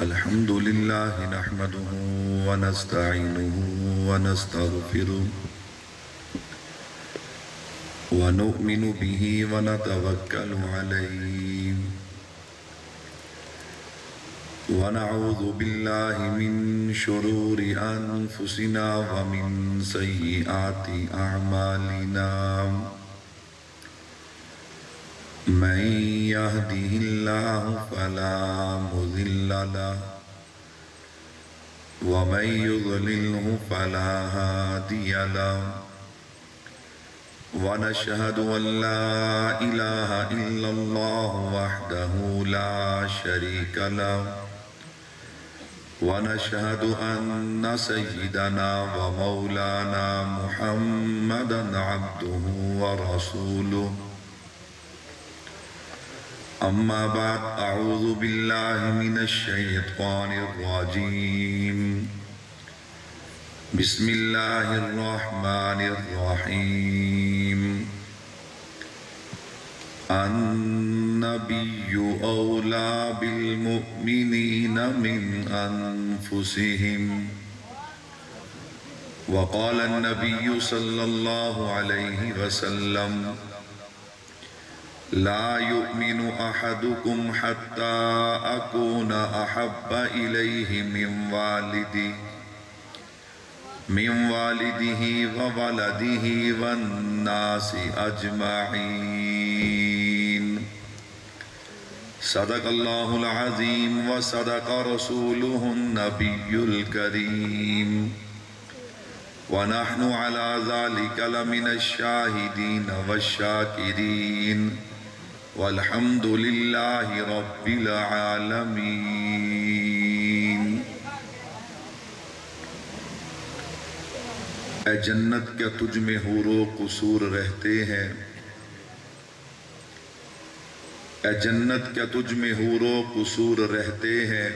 الحمد لله نحمده ونستعينه ونستغفره ونؤمن به ونتوكل عليه ونعوذ بالله من شرور أنفسنا ومن سيئات أعمالنا من يهده الله فلا مضل له ومن يضلله فلا هادي له ونشهد أن لا إله إلا الله وحده لا شريك له ونشهد أن سيدنا ومولانا محمدا عبده ورسوله أما بعد أعوذ بالله من الشيطان الرجيم بسم الله الرحمن الرحيم النبي أولى بالمؤمنين من أنفسهم وقال النبي صلى الله عليه وسلم لا يؤمن أحدكم حتى أكون أحب إليه من والده وولده والناس أجمعين صدق الله العظيم وصدق رسوله النبي الكريم ونحن على ذلك لمن الشاهدين والشاكرين والحمد لله رب العالمين۔ اے جنت کیا تجھ میں حور و قصور رہتے ہیں، اے جنت کیا تجھ میں حور و قصور رہتے ہیں،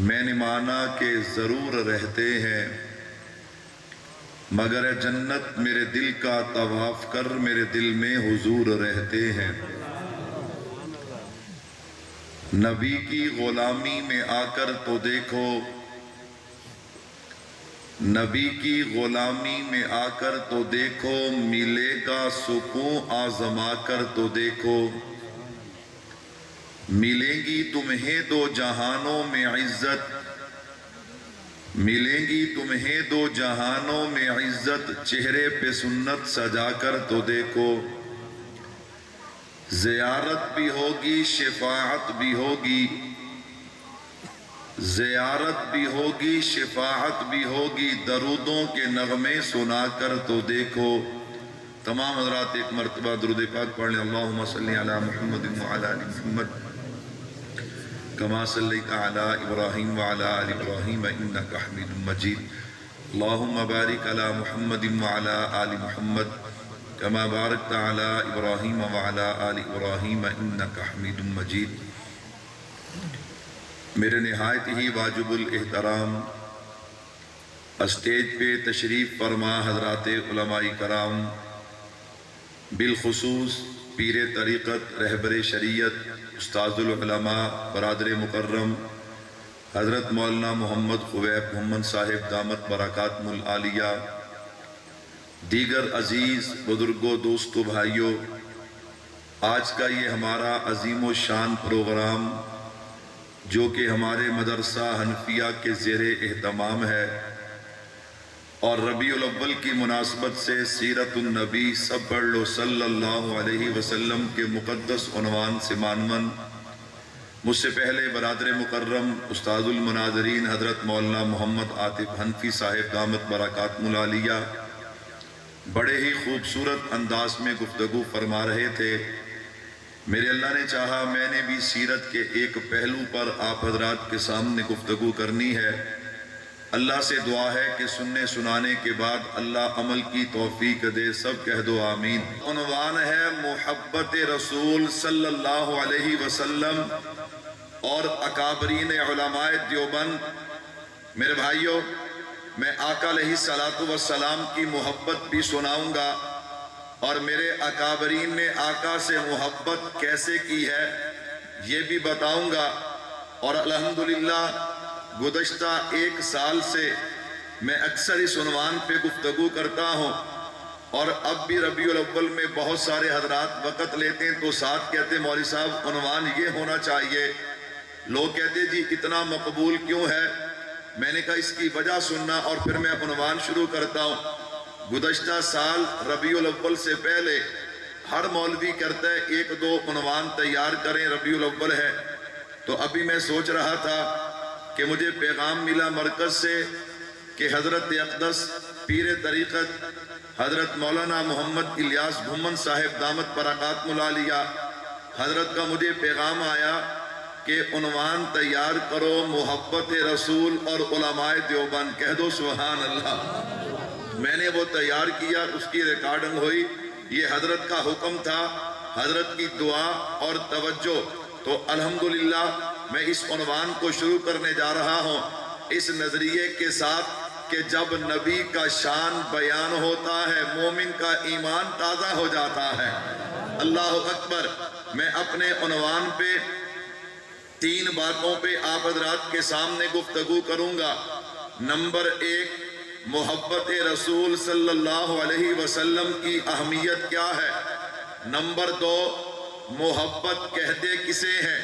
میں نے مانا کہ ضرور رہتے ہیں، مگر اے جنت میرے دل کا طواف کر میرے دل میں حضور رہتے ہیں۔ نبی کی غلامی میں آ کر تو دیکھو، نبی کی غلامی میں آ کر تو دیکھو، ملے گا سکون آزما کر تو دیکھو، ملیں گی تمہیں دو جہانوں میں عزت، ملیں گی تمہیں دو جہانوں میں عزت، چہرے پہ سنت سجا کر تو دیکھو، زیارت بھی ہوگی شفاعت بھی ہوگی، زیارت بھی ہوگی شفاعت بھی ہوگی، درودوں کے نغمے سنا کر تو دیکھو۔ تمام حضرات ایک مرتبہ درود پاک پڑھ لیں۔ اللہم صلی علی محمد وعلی آل محمد کما صلیت علی ابراہیم وعلی آل ابراہیم انک حمید مجید۔ اللہم بارک علی محمد وعلی آل محمد کما بارکت علی ابراہیم وعلی آل ابراہیم انک حمید مجید۔ میرے نہایت ہی واجب الاحترام اسٹیج پہ تشریف فرما حضرات علماء کرام، بالخصوص پیر طریقت رہبر شریعت استاذ العلماء برادر مکرم حضرت مولانا محمد خویب محمد صاحب دامت برکاتہم العالیہ، دیگر عزیز بزرگوں دوستوں بھائیوں، آج کا یہ ہمارا عظیم و شان پروگرام جو کہ ہمارے مدرسہ حنفیہ کے زیر اہتمام ہے اور ربیع الاول کی مناسبت سے سیرت النبی سب پڑھ لو صلی اللہ علیہ وسلم کے مقدس عنوان سے مانون، مجھ سے پہلے برادر مکرم استاذ المناظرین حضرت مولانا محمد عاطف حنفی صاحب دامت برکاتہم العالیہ بڑے ہی خوبصورت انداز میں گفتگو فرما رہے تھے۔ میرے اللہ نے چاہا میں نے بھی سیرت کے ایک پہلو پر آپ حضرات کے سامنے گفتگو کرنی ہے۔ اللہ سے دعا ہے کہ سننے سنانے کے بعد اللہ عمل کی توفیق دے، سب کہہ دو آمین۔ عنوان ہے محبت رسول صلی اللہ علیہ وسلم اور اکابرین علماء دیوبند۔ میرے بھائیوں، میں آقا علیہ السلام کی محبت بھی سناؤں گا اور میرے اکابرین نے آقا سے محبت کیسے کی ہے یہ بھی بتاؤں گا، اور الحمدللہ گزشتہ 1 سال سے میں اکثر اس عنوان پہ گفتگو کرتا ہوں، اور اب بھی ربیع الاول میں بہت سارے حضرات وقت لیتے ہیں تو ساتھ کہتے ہیں مولوی صاحب عنوان یہ ہونا چاہیے. لوگ کہتے جی اتنا مقبول کیوں ہے؟ میں نے کہا اس کی وجہ سننا اور پھر میں عنوان شروع کرتا ہوں. گزشتہ سال ربیع الاول سے پہلے ہر مولوی کرتا ہے 1-2 عنوان تیار کریں، ربیع الاول ہے. تو ابھی میں سوچ رہا تھا کہ مجھے پیغام ملا مرکز سے کہ حضرت اقدس پیر طریقت حضرت مولانا محمد الیاس گھمن صاحب دامت برکات العالیہ حضرت کا مجھے پیغام آیا کہ عنوان تیار کرو محبت رسول اور علماء دیوبند. کہہ دو سبحان اللہ. میں نے وہ تیار کیا، اس کی ریکارڈنگ ہوئی. یہ حضرت کا حکم تھا، حضرت کی دعا اور توجہ. تو الحمدللہ میں اس عنوان کو شروع کرنے جا رہا ہوں اس نظریے کے ساتھ کہ جب نبی کا شان بیان ہوتا ہے مومن کا ایمان تازہ ہو جاتا ہے. اللہ اکبر. میں اپنے عنوان پہ 3 باتوں پہ آپ حضرات کے سامنے گفتگو کروں گا. نمبر 1، محبت رسول صلی اللہ علیہ وسلم کی اہمیت کیا ہے. نمبر 2، محبت کہتے کسے ہیں.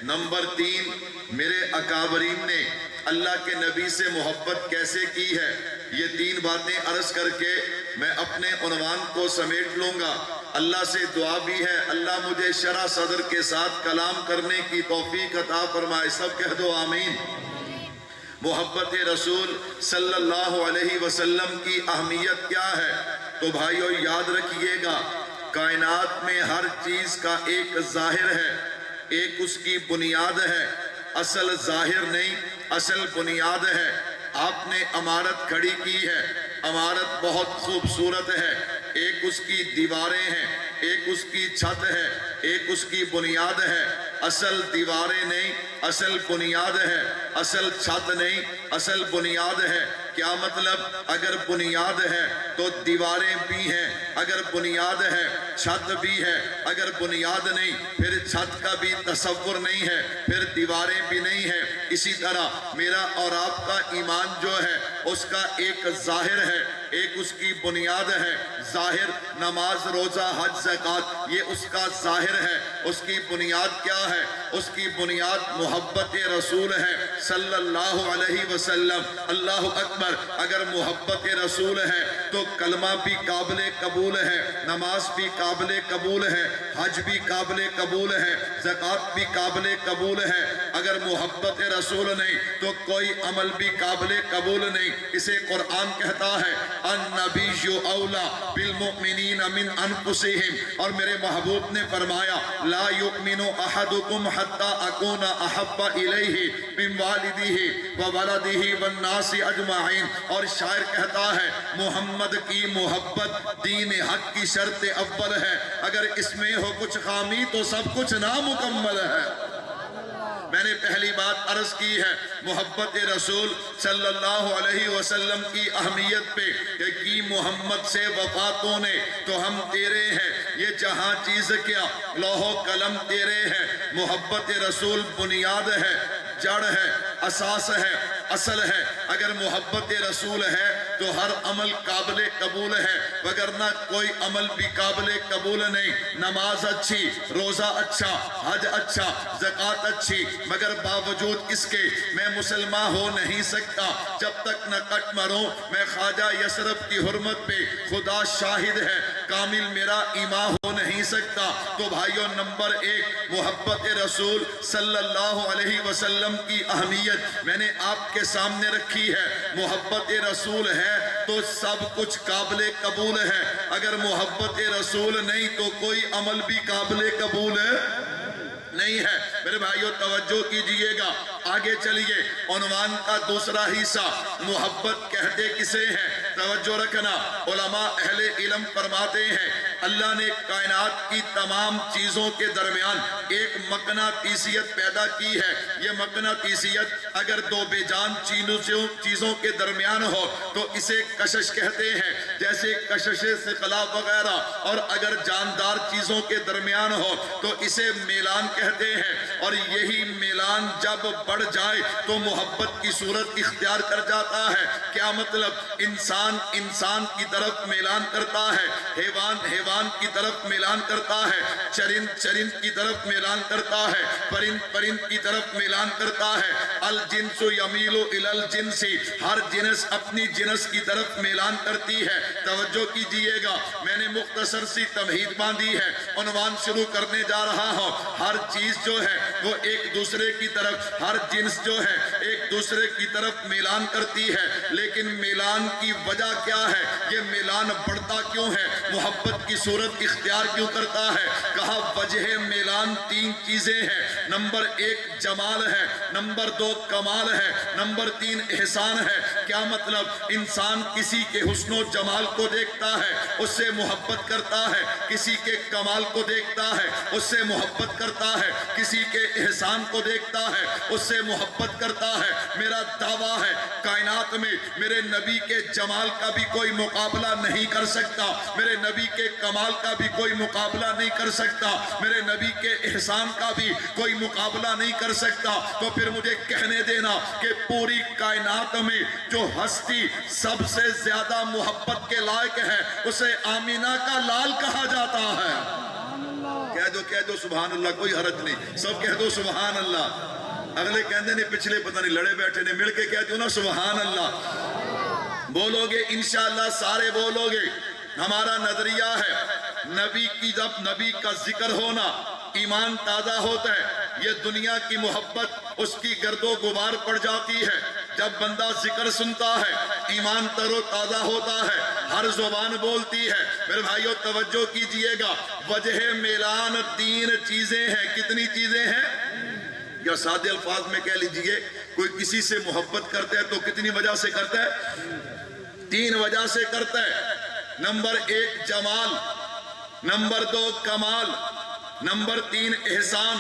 نمبر 3، میرے اکابرین نے اللہ کے نبی سے محبت کیسے کی ہے. یہ 3 باتیں عرض کر کے میں اپنے عنوان کو سمیٹ لوں گا. اللہ سے دعا بھی ہے اللہ مجھے شرح صدر کے ساتھ کلام کرنے کی توفیق عطا فرمائے. سب کہہ دو آمین. محبت رسول صلی اللہ علیہ وسلم کی اہمیت کیا ہے؟ تو بھائیو یاد رکھیے گا، کائنات میں ہر چیز کا ایک ظاہر ہے، ایک اس کی بنیاد ہے. اصل ظاہر نہیں، اصل بنیاد ہے. آپ نے عمارت کھڑی کی ہے، عمارت بہت خوبصورت ہے. ایک اس کی دیواریں ہیں، ایک اس کی چھت ہے، ایک اس کی بنیاد ہے. اصل دیواریں نہیں، اصل بنیاد ہے. اصل چھت نہیں، اصل بنیاد ہے. کیا مطلب؟ اگر بنیاد ہے تو دیواریں بھی ہیں، اگر بنیاد ہے چھت بھی ہے. اگر بنیاد نہیں پھر چھت کا بھی تصور نہیں ہے، پھر دیواریں بھی نہیں ہیں. اسی طرح میرا اور آپ کا ایمان جو ہے اس کا ایک ظاہر ہے، ایک اس کی بنیاد ہے. ظاہر نماز، روزہ، حج، زکوٰۃ، یہ اس کا ظاہر ہے. اس کی بنیاد کیا ہے؟ اس کی بنیاد محبت رسول ہے صلی اللہ علیہ وسلم. اللہ اکبر. اگر محبت رسول ہے تو کلمہ بھی قابل قبول ہے، نماز بھی قابل قبول ہے، حج بھی قابل قبول ہے، زکوٰۃ بھی قابل قبول ہے. اگر محبت رسول نہیں تو کوئی عمل بھی قابل قبول نہیں. اسے قرآن کہتا ہے النبی اولا بالمؤمنین من انفسہم، اور میرے محبوب نے فرمایا لا یؤمن احدکم حتی اکون احب الیہ من والدہ وولدہ والناس اجمعین. اور شاعر کہتا ہے محمد کی محبت دین حق کی شرط اول ہے، اگر اس میں ہو کچھ خامی تو سب کچھ نامکمل ہے. میں نے پہلی بات عرض کی ہے محبت رسول صلی اللہ علیہ وسلم کی اہمیت پہ کہ کی محمد سے وفاتوں نے تو ہم تیرے ہیں. یہ جہاں چیز کیا لوح و قلم تیرے ہیں. محبت رسول بنیاد ہے، جڑ ہے، اساس ہے، اصل ہے. اگر محبت رسول ہے تو ہر عمل قابل قبول ہے، وگرنہ کوئی عمل بھی قابل قبول نہیں. نماز اچھی، روزہ اچھا، حج اچھا، زکوٰۃ اچھی، مگر باوجود اس کے میں مسلمان ہو نہیں سکتا جب تک نہ کٹ مروں. میں خواجہ یسرف کی حرمت پہ خدا شاہد ہے کامل میرا ایمان ہو نہیں سکتا. تو بھائیو نمبر 1 محبت رسول صلی اللہ علیہ وسلم کی اہمیت میں نے آپ کے سامنے رکھی ہے. محبت رسول ہے تو سب کچھ قابل قبول ہے. اگر محبت رسول نہیں تو کوئی عمل بھی قابل قبول نہیں ہے. میرے بھائیو توجہ کیجئے گا، آگے چلیے. عنوان کا دوسرا حصہ محبت کہتے کسے ہیں؟ توجہ رکھنا. علماء اہل علم فرماتے ہیں اللہ نے کائنات کی تمام چیزوں کے درمیان ایک مقناطیسیت پیدا کی ہے. یہ مقناطیسیت اگر دو بے جان چیزوں کے درمیان ہو تو اسے کشش کہتے ہیں، جیسے کشش ثقلا وغیرہ. اور اگر جاندار چیزوں کے درمیان ہو تو اسے میلان کہتے ہیں. اور یہی میلان جب بڑھ جائے تو محبت کی صورت اختیار کر جاتا ہے. کیا مطلب؟ انسان کی طرف میلان کرتا ہے، حیوان کی طرف میلان کرتا ہے، چرند کی طرف میلان کرتا ہے، پرند کی طرف میلان کرتا ہے. الجنس یمیل الی الجنس، ہر جنس اپنی جنس کی طرف میلان کرتی ہے. توجہ کیجئے گا، میں نے مختصر سی تمہید باندھی ہے، عنوان شروع کرنے جا رہا ہوں. ہر چیز جو ہے وہ ایک دوسرے کی طرف، ہر جنس جو ہے ایک دوسرے کی طرف میلان کرتی ہے. لیکن میلان کی وجہ کیا ہے؟ یہ میلان بڑھتا کیوں ہے؟ محبت کی صورت اختیار کیوں کرتا ہے؟ کہا وجہ میلان تین چیزیں ہیں. نمبر ایک جمال ہے، نمبر دو کمال ہے، نمبر تین احسان ہے. کیا مطلب؟ انسان کسی کے حسن و جمال کو دیکھتا ہے، اس سے محبت کرتا ہے. کسی کے کمال کو دیکھتا ہے، اس سے محبت کرتا ہے. کسی کے احسان کو دیکھتا ہے، اس سے محبت کرتا ہے. میرا دعویٰ ہے کائنات میں میرے نبی کے جمال کا بھی کوئی مقابلہ نہیں کر سکتا، میرے نبی کے کمال کا بھی کوئی مقابلہ نہیں کر سکتا، میرے نبی کے احسان کا بھی کوئی مقابلہ نہیں کر سکتا. تو پھر مجھے کہنے دینا کہ پوری کائنات میں جو ہستی سب سے زیادہ محبت کے لائق ہے اسے آمینہ کا لال کہا جاتا ہے. کہہ دو سبحان اللہ، کوئی حرج نہیں، سب کہہ دو سبحان اللہ. اگلے کہندے نے پچھلے پتہ نہیں لڑے بیٹھے نے، مل کے کہہ دو نا سبحان اللہ. بولو گے انشاءاللہ، سارے بولو گے. ہمارا نظریہ ہے جب نبی کا ذکر ہونا ایمان تازہ ہوتا ہے. یہ دنیا کی محبت اس کی گرد و غبار پڑ جاتی ہے. جب بندہ ذکر سنتا ہے ایمان تر و تازہ ہوتا ہے، ہر زبان بولتی ہے. میرے بھائیو توجہ کیجئے گا، وجہ میلان تین چیزیں ہیں. کتنی چیزیں ہیں؟ یا سادے الفاظ میں کہہ لیجئے، کوئی کسی سے محبت کرتا ہے تو کتنی وجہ سے کرتا ہے؟ تین وجہ سے کرتا ہے. نمبر ایک جمال، نمبر دو کمال، نمبر تین احسان.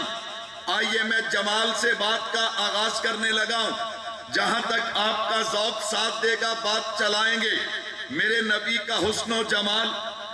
آئیے میں جمال سے بات کا آغاز کرنے لگا ہوں. جہاں تک آپ کا ذوق ساتھ دے گا بات چلائیں گے. میرے نبی کا حسن و جمال،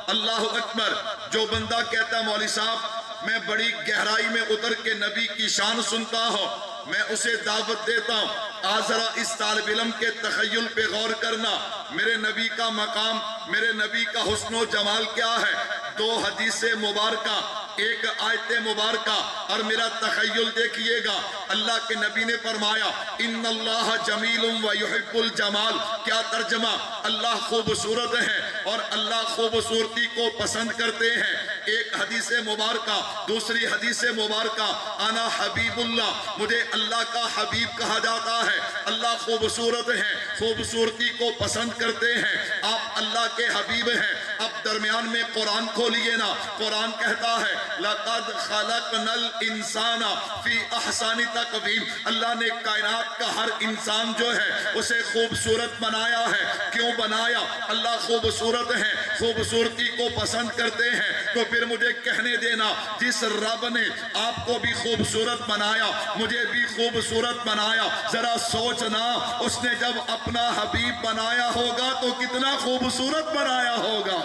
اللہ اکبر. جو بندہ کہتا مولوی صاحب میں بڑی گہرائی میں اتر کے نبی کی شان سنتا ہوں، میں اسے دعوت دیتا ہوں آج ذرا اس طالب علم کے تخیل پہ غور کرنا. میرے نبی کا مقام، میرے نبی کا حسن و جمال کیا ہے؟ دو حدیث مبارکہ، ایک آیت مبارکہ، اور میرا تخیل دیکھیے گا. اللہ کے نبی نے فرمایا ان اللہ جمیل و یحب الجمال. کیا ترجمہ؟ اللہ خوبصورت ہے اور اللہ خوبصورتی کو پسند کرتے ہیں. ایک حدیث مبارکہ، دوسری حدیث مبارکہ، انا حبیب اللہ، مجھے اللہ کا حبیب کہا جاتا ہے. اللہ خوبصورت ہے، خوبصورتی کو پسند کرتے ہیں، آپ اللہ کے حبیب ہیں. اب درمیان میں قرآن کھولیے نا. قرآن کہتا ہے لَقَدْ خَلَقْنَا الْإِنسَانَ فِي أَحْسَنِ تَقْوِيمٍ. اللہ نے کائنات کا ہر انسان جو ہے اسے خوبصورت بنایا ہے. کیوں بنایا؟ اللہ خوبصورت ہے، خوبصورتی کو پسند کرتے ہیں. تو پھر مجھے کہنے دینا، جس رب نے آپ کو بھی خوبصورت بنایا، مجھے بھی خوبصورت بنایا، ذرا سوچنا اس نے جب اپنا حبیب بنایا ہوگا تو کتنا خوبصورت بنایا ہوگا.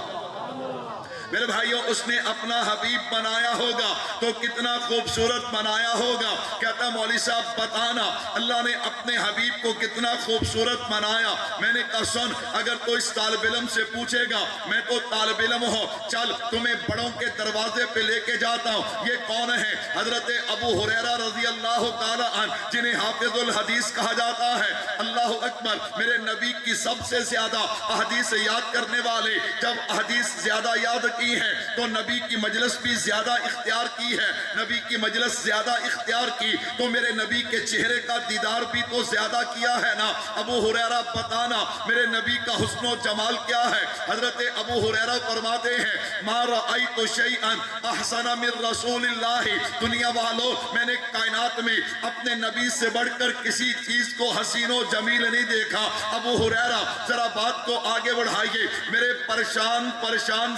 میرے بھائیوں اس نے اپنا حبیب بنایا ہوگا تو کتنا خوبصورت بنایا ہوگا. کہتا مولوی صاحب بتانا اللہ نے اپنے حبیب کو کتنا خوبصورت بنایا. میں نے کہا سن، اگر تو اس طالب علم سے پوچھے گا، میں تو طالب علم ہوں، چل تمہیں بڑوں کے دروازے پہ لے کے جاتا ہوں. یہ کون ہے؟ حضرت ابو ہریرہ رضی اللہ تعالی عنہ، جنہیں حافظ الحدیث کہا جاتا ہے. اللہ اکبر. میرے نبی کی سب سے زیادہ احادیث یاد کرنے والے، جب احادیث زیادہ یاد کی ہے تو نبی کی مجلس بھی زیادہ اختیار کی ہے. نبی کی مجلس زیادہ اختیار کی تو میرے نبی کے چہرے کا دیدار بھی تو زیادہ کیا ہے نا. ابو ہریرہ بتانا میرے نبی کا حسن و جمال کیا ہے؟ حضرت ابو ہریرہ فرماتے ہیں ما رأیت شیئا احسن من رسول اللہ. دنیا والوں، میں نے کائنات میں اپنے نبی سے بڑھ کر کسی چیز کو حسین و جمیل نہیں دیکھا. ابو ہریرہ ذرا بات کو آگے بڑھائیے. میرے پریشان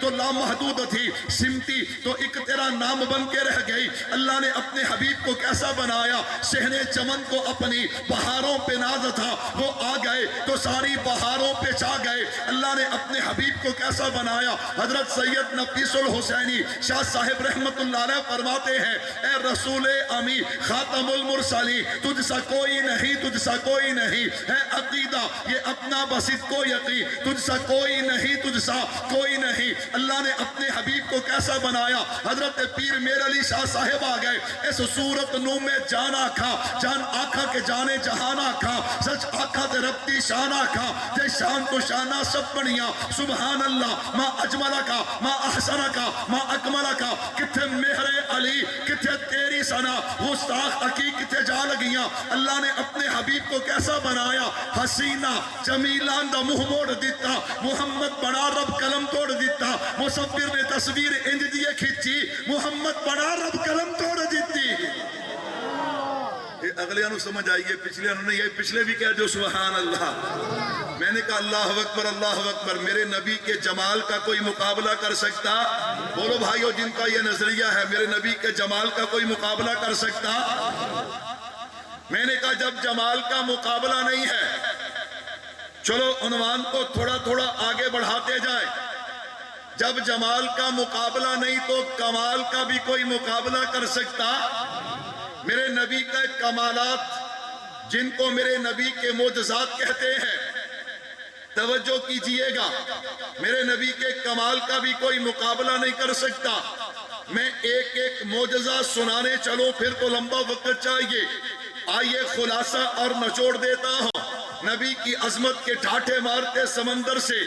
تو لامحدود تھی، سمتی تو ایک تیرا نام بن کے رہ گئی۔ اللہ نے اپنے حبیب کو کیسا بنایا، صحن چمن کو اپنی بہاروں پہ ناز تھا، وہ آ گئے تو ساری بہاروں پہ چھا گئے۔ اللہ نے اپنے حبیب کو کیسا بنایا، حضرت سید نفیس الحسینی شاہ صاحب رحمت اللہ علیہ فرماتے ہیں، اے رسول امی خاتم المرسلی، تجھ سا کوئی نہیں، تجھ سا کوئی نہیں ہے عقیدہ یہ اپنا بسط کو یقین، تجھ سا کوئی نہیں، تجھ سا کوئی نہیں۔ اللہ نے اپنے حبیب کو کیسا بنایا، حضرت پیر میر علی شاہ صاحب آ گئے، اس صورت نو میں جان آکھا، جان آکھا کے جانے جہان آکھا، سچ آکھا تے ربتی شان آکھا، تے شان تو شانہ سب بنیاں، سبحان اللہ ما اجملہ کا ما احسنہ کا ما اکملہ کا، کتھے مہر علی کتھے تیری سنا، گستاخ عقی کتھے جا لگیاں۔ اللہ نے اپنے حبیب کو کیسا بنایا، حسینہ جمیلان دا منہ موڑ دیتا، محمد بڑا رب قلم توڑ دیتا، مصور نے تصویر انج دیے کھچی، محمد بڑا رب قلم توڑ دیتی۔ اگلے انہوں سمجھ آئیے، پچھلے انہوں نے یہ پچھلے بھی کہہ دو سبحان اللہ۔ میں نے کہا اللہ اکبر اللہ اکبر، میرے نبی کے جمال کا کوئی مقابلہ کر سکتا؟ بولو بھائیو جن کا یہ نظریہ ہے میرے نبی کے جمال کا کوئی مقابلہ کر سکتا؟ میں نے کہا جب جمال کا مقابلہ نہیں ہے، چلو عنوان کو تھوڑا تھوڑا آگے بڑھاتے جائیں۔ جب جمال کا مقابلہ نہیں تو کمال کا بھی کوئی مقابلہ کر سکتا؟ میرے نبی کا کمالات جن کو میرے نبی کے معجزات کہتے ہیں، توجہ کیجئے گا، میرے نبی کے کمال کا بھی کوئی مقابلہ نہیں کر سکتا۔ میں ایک ایک معجزہ سنانے چلوں پھر تو لمبا وقت چاہیے، آئیے خلاصہ اور نچوڑ دیتا ہوں۔ نبی کی عظمت کے ٹھاٹھے مارتے سمندر سے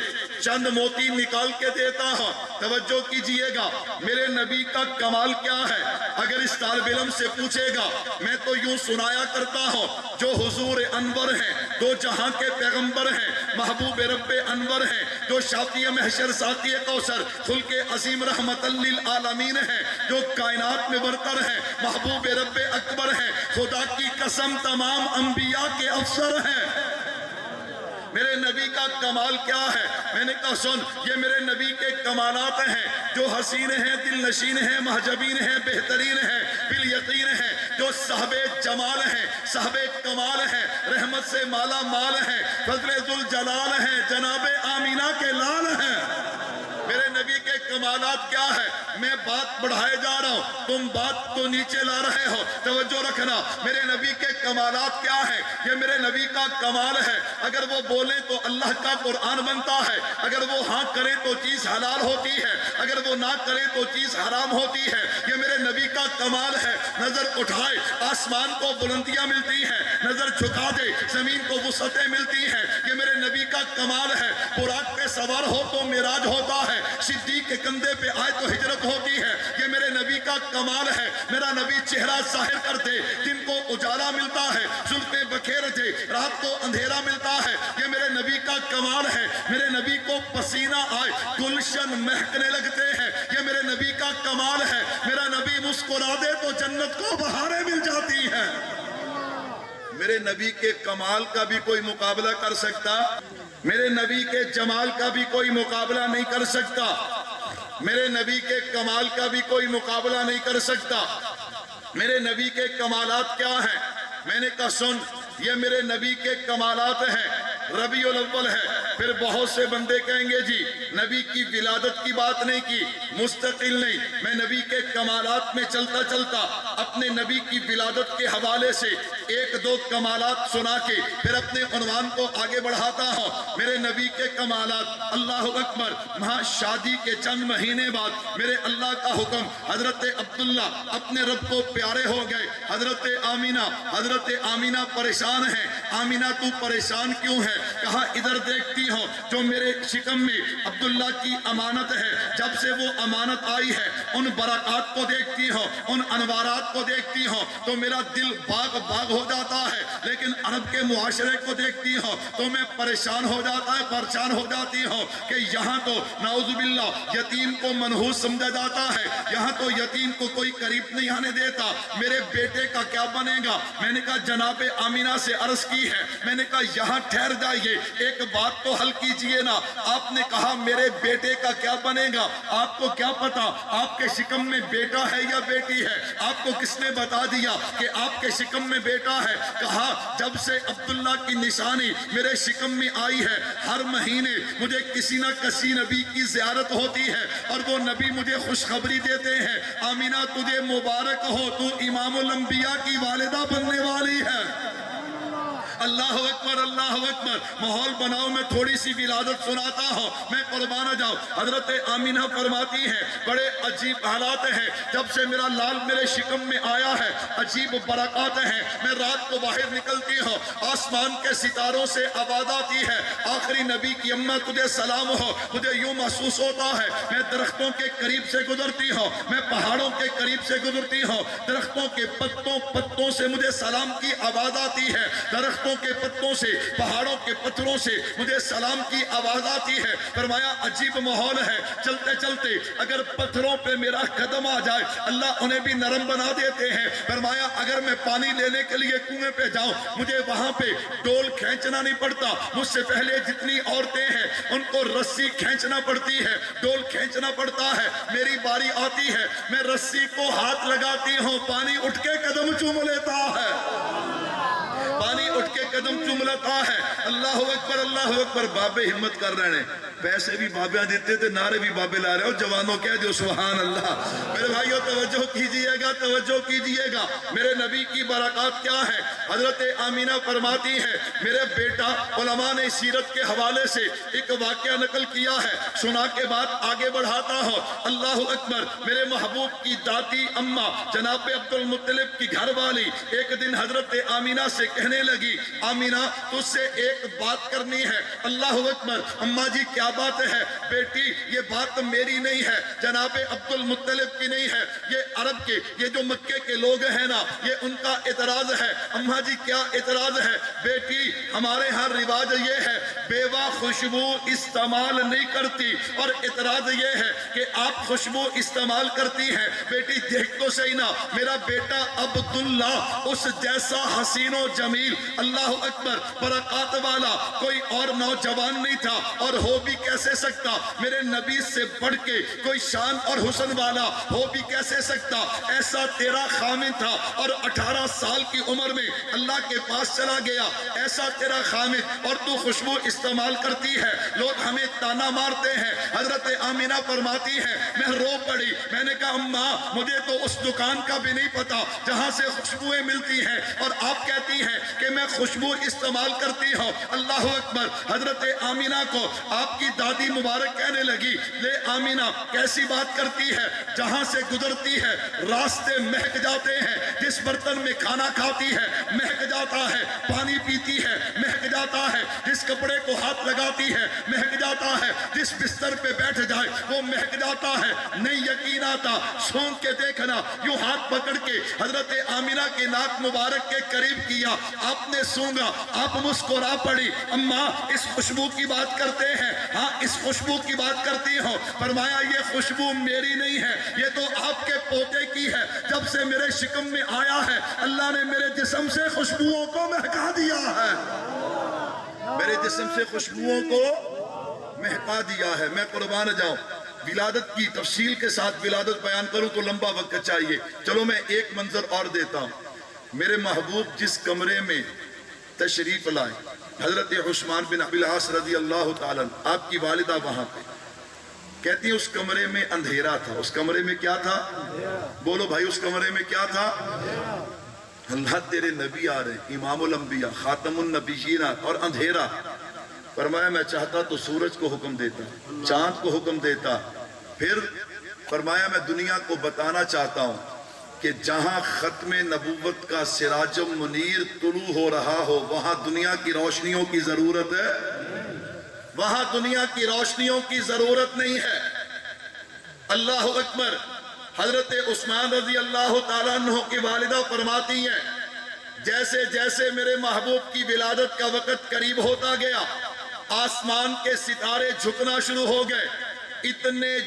چند موتی نکال کے دیتا ہوں، توجہ کیجئے گا، میرے نبی کا کمال کیا ہے؟ اگر اس طالب علم سے پوچھے گا، میں تو یوں سنایا کرتا ہوں، جو حضور انور ہیں، دو جہاں کے پیغمبر ہیں، محبوب رب انور ہیں، جو شافی محشر ساقی کوثر خلق عظیم رحمت للعالمین ہیں، جو کائنات میں برتر ہیں، محبوب رب اکبر ہیں، خدا کی قسم تمام انبیاء کے افسر ہیں۔ میرے نبی کا کمال کیا ہے؟ میں نے کہا سن، یہ میرے نبی کے کمالات ہیں، جو حسین ہیں، دل نشین ہیں، محجبین ہیں، بہترین ہیں، بالیقین ہیں، جو صاحب جمال ہیں، صاحب کمال ہیں، رحمت سے مالا مال ہیں، فضل ذوالجلال ہیں، جناب آمینہ کے لال ہیں۔ میرے نبی کے کمالات کیا ہے؟ میں بات بڑھائے جا رہا ہوں، تم بات تو نیچے لا رہے ہو، توجہ رکھنا۔ میرے نبی کے کمالات کیا ہے؟ یہ میرے نبی کا کمال ہے، اگر وہ بولیں تو اللہ کا قرآن بنتا ہے، اگر وہ ہاں کریں تو چیز حلال ہوتی ہے، اگر وہ نہ کریں تو چیز حرام ہوتی ہے۔ یہ میرے نبی کا کمال ہے، نظر اٹھائے آسمان کو بلندیاں ملتی ہیں، نظر جھکا دے زمین کو وسعتیں ملتی ہیں۔ یہ میرے نبی کا کمال ہے، براق پہ سوار ہو تو معراج ہوتا ہے، صدیق کے کندھے پہ آئے تو ہجرت ہوتی ہے۔ یہ میرے نبی کا کمال ہے، میرا نبی چہرہ ظاہر کر دے، دن کو اجالا ملتا ہے، زلفیں بکھیر دے، رات کو اندھیرا ملتا ہے۔ یہ میرے نبی کا کمال ہے، میرے نبی کو پسینہ آئے گلشن مہکنے لگتے ہیں۔ یہ میرے نبی کا کمال ہے، میرا نبی مسکرا دے تو جنت کو بہاریں مل جاتی ہیں۔ میرے نبی کے کمال کا بھی کوئی مقابلہ کر سکتا؟ میرے نبی کے جمال کا بھی کوئی مقابلہ نہیں کر سکتا، میرے نبی کے کمال کا بھی کوئی مقابلہ نہیں کر سکتا۔ میرے نبی کے کمالات کیا ہیں؟ میں نے کہا سن، یہ میرے نبی کے کمالات ہیں۔ ربیع الاول ہے، پھر بہت سے بندے کہیں گے جی نبی کی ولادت کی بات نہیں کی، مستقل نہیں۔ میں نبی کے کمالات میں چلتا چلتا اپنے نبی کی ولادت کے حوالے سے ایک دو کمالات سنا کے پھر اپنے عنوان کو آگے بڑھاتا ہوں۔ میرے نبی کے کمالات، اللہ اکبر، وہاں شادی کے چند مہینے بعد میرے اللہ کا حکم، حضرت عبداللہ اپنے رب کو پیارے ہو گئے۔ حضرت آمینہ پریشان ہیں۔ آمینہ تو پریشان کیوں ہے؟ کہا ادھر دیکھتی ہوں جو میرے شکم میں عبداللہ کی امانت ہے، جب سے وہ امانت آئی ہے ان برکات کو دیکھتی ہوں، ان انوارات حالات کو دیکھتی ہوں تو میرا دل باغ باغ ہو جاتا ہے، لیکن عرب کے معاشرے کو دیکھتی ہوں تو میں پریشان ہو جاتی ہوں کہ یہاں تو نعوذ باللہ یتیم کو منحوس سمجھا جاتا ہے، یہاں تو یتیم کو کوئی قریب نہیں آنے دیتا، میرے بیٹے کا کیا بنے گا؟ میں نے کہا جناب آمینہ سے عرض کی ہے، میں نے کہا یہاں ٹھہر جائیے، ایک بات تو حل کیجئے نا۔ آپ نے کہا میرے بیٹے کا کیا بنے گا؟ آپ کو کیا پتا آپ کے شکم میں بیٹا ہے یا بیٹی ہے؟ آپ کو کس نے بتا دیا کہ آپ کے شکم میں بیٹا ہے؟ کہا جب سے عبداللہ کی نشانی میرے شکم میں آئی ہے، ہر مہینے مجھے کسی نہ کسی نبی کی زیارت ہوتی ہے اور وہ نبی مجھے خوشخبری دیتے ہیں، آمینہ تجھے مبارک ہو، تو امام الانبیاء کی والدہ بننے والی ہے۔ اللہ اکبر، اللہ اکبر۔ ماحول بناؤ، میں تھوڑی سی ولادت سناتا ہوں، میں قربان جاؤں۔ حضرت آمینہ فرماتی ہے بڑے عجیب حالات ہیں، جب سے میرا لال میرے شکم میں آیا ہے عجیب برکات ہیں، میں رات کو باہر نکلتی ہوں، آسمان کے ستاروں سے آواز آتی ہے آخری نبی کی اماں تجھے سلام ہو۔ مجھے یوں محسوس ہوتا ہے میں درختوں کے قریب سے گزرتی ہوں، میں پہاڑوں کے قریب سے گزرتی ہوں، درختوں کے پتوں سے مجھے سلام کی آواز آتی ہے، درختوں کے پتوں سے، پہاڑوں کے پتھروں سے مجھے سلام کی آواز آتی ہے۔ فرمایا عجیب ماحول ہے، چلتے چلتے اگر پتھروں پہ میرا قدم آ جائے اللہ انہیں بھی نرم بنا دیتے ہیں۔ فرمایا اگر میں پانی لینے کے لیے کنویں پہ جاؤں مجھے وہاں پہ ڈول کھینچنا نہیں پڑتا، مجھ سے پہلے جتنی عورتیں ہیں ان کو رسی کھینچنا پڑتی ہے، ڈول کھینچنا پڑتا ہے، میری باری آتی ہے میں رسی کو ہاتھ لگاتی ہوں، پانی اٹھ کے قدم چوم لیتا ہے، پانی اٹھ کے قدم چوم لیتا ہے۔ اللہ اکبر، اللہ اکبر۔ بابے ہمت کر رہے ہیں، پیسے بھی بابیاں دیتے تھے، نعرے بھی بابے لا رہے ہو، جوانوں کہہ دیو سبحان اللہ۔ میرے بھائیوں توجہ کیجئے گا، توجہ کیجئے گا، میرے نبی کی برکات کیا ہے۔ حضرت آمینہ فرماتی ہے میرے بیٹا، علماء نے سیرت کے حوالے سے ایک واقعہ نقل کیا ہے، سنا کے بعد آگے بڑھاتا ہوں۔ اللہ اکبر۔ میرے محبوب کی دادی اماں جناب عبد المطلب کی گھر والی ایک دن حضرت آمینہ سے کہنے لگی آمینہ تجھ سے ایک بات کرنی ہے۔ اللہ اکبر۔ اماں جی کیا بات ہے؟ بیٹی یہ بات میری نہیں ہے، جناب عبد المطلب کی نہیں ہے، یہ عرب کے، یہ جو مکے کے لوگ ہیں نا، یہ ان کا اعتراض ہے۔ اماں جی کیا اعتراض ہے؟ بیٹی ہمارے ہاں رواج یہ ہے بیوہ خوشبو استعمال نہیں کرتی، اور اعتراض یہ ہے کہ آپ خوشبو استعمال کرتی ہیں۔ بیٹی دیکھ تو صحیح نا، میرا بیٹا عبداللہ اس جیسا حسین و جمیل، اللہ اکبر، برکات والا کوئی اور نوجوان نہیں تھا، اور ہو بھی کیسے سکتا؟ میرے نبی سے بڑھ کے کوئی شان اور حسن والا ہو بھی کیسے سکتا؟ ایسا تیرا خامن تھا، اور 18 سال کی عمر میں اللہ کے پاس چلا گیا، ایسا تیرا خامن، اور تو خوشبو استعمال کرتی ہے، لوگ ہمیں تانا مارتے ہیں۔ حضرت آمینہ فرماتی ہے میں رو پڑی، میں نے کہا اماں مجھے تو اس دکان کا بھی نہیں پتا جہاں سے خوشبوئیں ملتی ہیں، اور آپ کہتی ہیں کہ میں خوشبو استعمال کرتی ہوں۔ اللہ اکبر۔ حضرت آمینہ کو آپ کی دادی مبارک کہنے لگی لے آمینہ کیسی بات کرتی ہے، جہاں سے گزرتی ہے راستے مہک جاتے ہیں، جس برتن میں کھانا کھاتی ہے مہک جاتا ہے، پانی پیتی ہے مہک جاتا ہے، جس کپڑے کو ہاتھ لگاتی ہے مہک جاتا ہے، جس بستر پہ بیٹھ جائے وہ مہک جاتا ہے۔ نہیں یقین آتا، سونگ کے دیکھنا، یوں ہاتھ پکڑ کے حضرت آمینہ کے ناک مبارک کے قریب کیا، آپ نے سونگا، آپ مسکرا پڑی، اماں اس خوشبو کی بات کرتے ہیں؟ ہاں اس خوشبو کی بات کرتی ہوں۔ فرمایا یہ خوشبو میری نہیں ہے، یہ تو آپ کے پوتے کی ہے، جب سے میرے شکم میں آیا ہے اللہ نے میرے جسم سے خوشبوؤں کو مہکا دیا ہے، میرے جسم سے خوشبوؤں کو مہکا دیا ہے۔ میں قربان جاؤں، ولادت کی تفصیل کے ساتھ ولادت بیان کروں تو لمبا وقت چاہیے، چلو میں ایک منظر اور دیتا ہوں۔ میرے محبوب جس کمرے میں تشریف لائے، حضرت عثمان بن ابی العاص رضی اللہ تعالیٰ، آپ کی والدہ وہاں پہ کہتی ہیں اس کمرے میں اندھیرا تھا۔ اس کمرے میں کیا تھا؟ بولو بھائی، اس کمرے میں کیا تھا؟ اللہ تیرے نبی آ رہے، امام الانبیاء، خاتم النبیین، اور اندھیرا۔ فرمایا میں چاہتا تو سورج کو حکم دیتا، چاند کو حکم دیتا، پھر فرمایا میں دنیا کو بتانا چاہتا ہوں کہ جہاں ختم نبوت کا سراج منیر طلوع ہو رہا ہو وہاں دنیا کی روشنیوں کی ضرورت ہے، وہاں دنیا کی روشنیوں کی ضرورت نہیں ہے۔ اللہ اکبر۔ حضرت عثمان رضی اللہ تعالیٰ عنہ کی والدہ فرماتی ہیں جیسے جیسے میرے محبوب کی ولادت کا وقت قریب ہوتا گیا آسمان کے ستارے جھکنا شروع ہو گئے، اتنے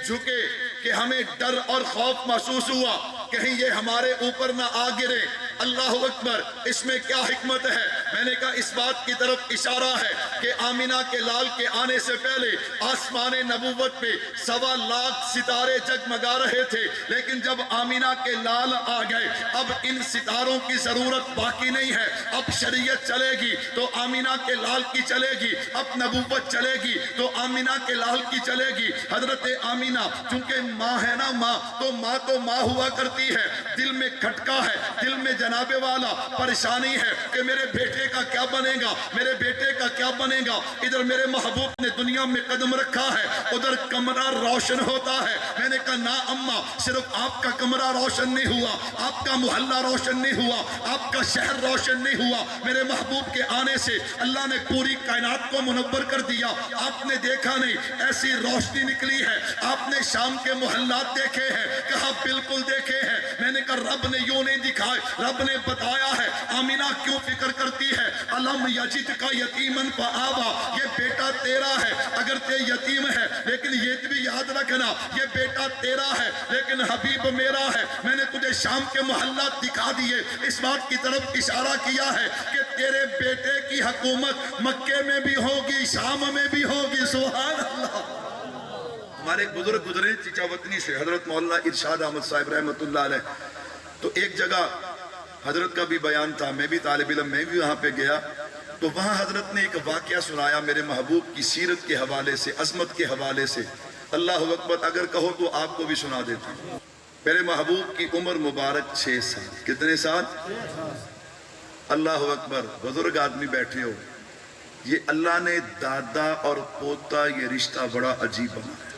جھکے کہ ہمیں ڈر اور خوف محسوس ہوا کہیں یہ ہمارے اوپر نہ آ گرے۔ اللہ اکبر، اس میں کیا حکمت ہے؟ میں نے کہا اس بات کی طرف اشارہ ہے کہ آمینہ کے لال کے آنے سے پہلے آسمان نبوت پہ 1.25 لاکھ ستارے جگمگا رہے تھے، لیکن جب آمینہ کے لال آ گئے اب ان ستاروں کی ضرورت باقی نہیں ہے۔ اب شریعت چلے گی تو آمینہ کے لال کی چلے گی، اب نبوت چلے گی تو آمینہ کے لال کی چلے گی۔ حضرت آمینہ چونکہ ماں ہے نا، ماں تو ماں ہوا کرتی ہے، دل میں کھٹکا ہے، دل میں جناب والا پریشانی ہے کہ میرے بیٹے کا کیا بنے گا، میرے بیٹے کا کیا بنے گا۔ ادھر میرے محبوب نے دنیا میں قدم رکھا ہے، ادھر کمرہ روشن ہوتا ہے۔ میں نے کہا نا اماں، صرف آپ کا کمرہ روشن نہیں ہوا، آپ کا محلہ روشن نہیں ہوا، آپ کا شہر روشن نہیں ہوا، میرے محبوب کے آنے سے اللہ نے پوری کائنات کو منور کر دیا۔ آپ نے دیکھا نہیں ایسی روشنی نکلی ہے، آپ نے شام کے محلات دیکھے ہیں، کہا بالکل دیکھے ہیں۔ میں نے کہا رب نے یوں نہیں دکھائے، رب نے بتایا ہے۔ آمینہ کیوں فکر کرتی ہے؟ علم یجد کا یتیمن فآوا، یہ بیٹا تیرا ہے، اگر تے یتیم ہے لیکن یہ بھی یاد رکھنا یہ بیٹا تیرا ہے لیکن حبیب میرا ہے۔ میں نے تجھے شام کے محلات دکھا دیے، اس بات کی طرف اشارہ کیا ہے کہ تیرے بیٹے کی حکومت مکے میں بھی ہوگی، شام میں بھی ہوگی۔ سبحان اللہ۔ ہمارے ایک بزرگ گزرے چچا وطنی سے، حضرت مولانا ارشاد احمد صاحب رحمۃ اللہ علیہ، تو ایک جگہ حضرت کا بھی بیان تھا، میں بھی طالب علم، میں بھی وہاں پہ گیا، تو وہاں حضرت نے ایک واقعہ سنایا میرے محبوب کی سیرت کے حوالے سے، عظمت کے حوالے سے۔ اللہ اکبر، اگر کہو تو آپ کو بھی سنا دیتا ہوں۔ میرے محبوب کی عمر مبارک 6 سال۔ کتنے سال؟ اللہ اکبر، بزرگ آدمی بیٹھے ہو، یہ اللہ نے دادا اور پوتا یہ رشتہ بڑا عجیب بنا ہے۔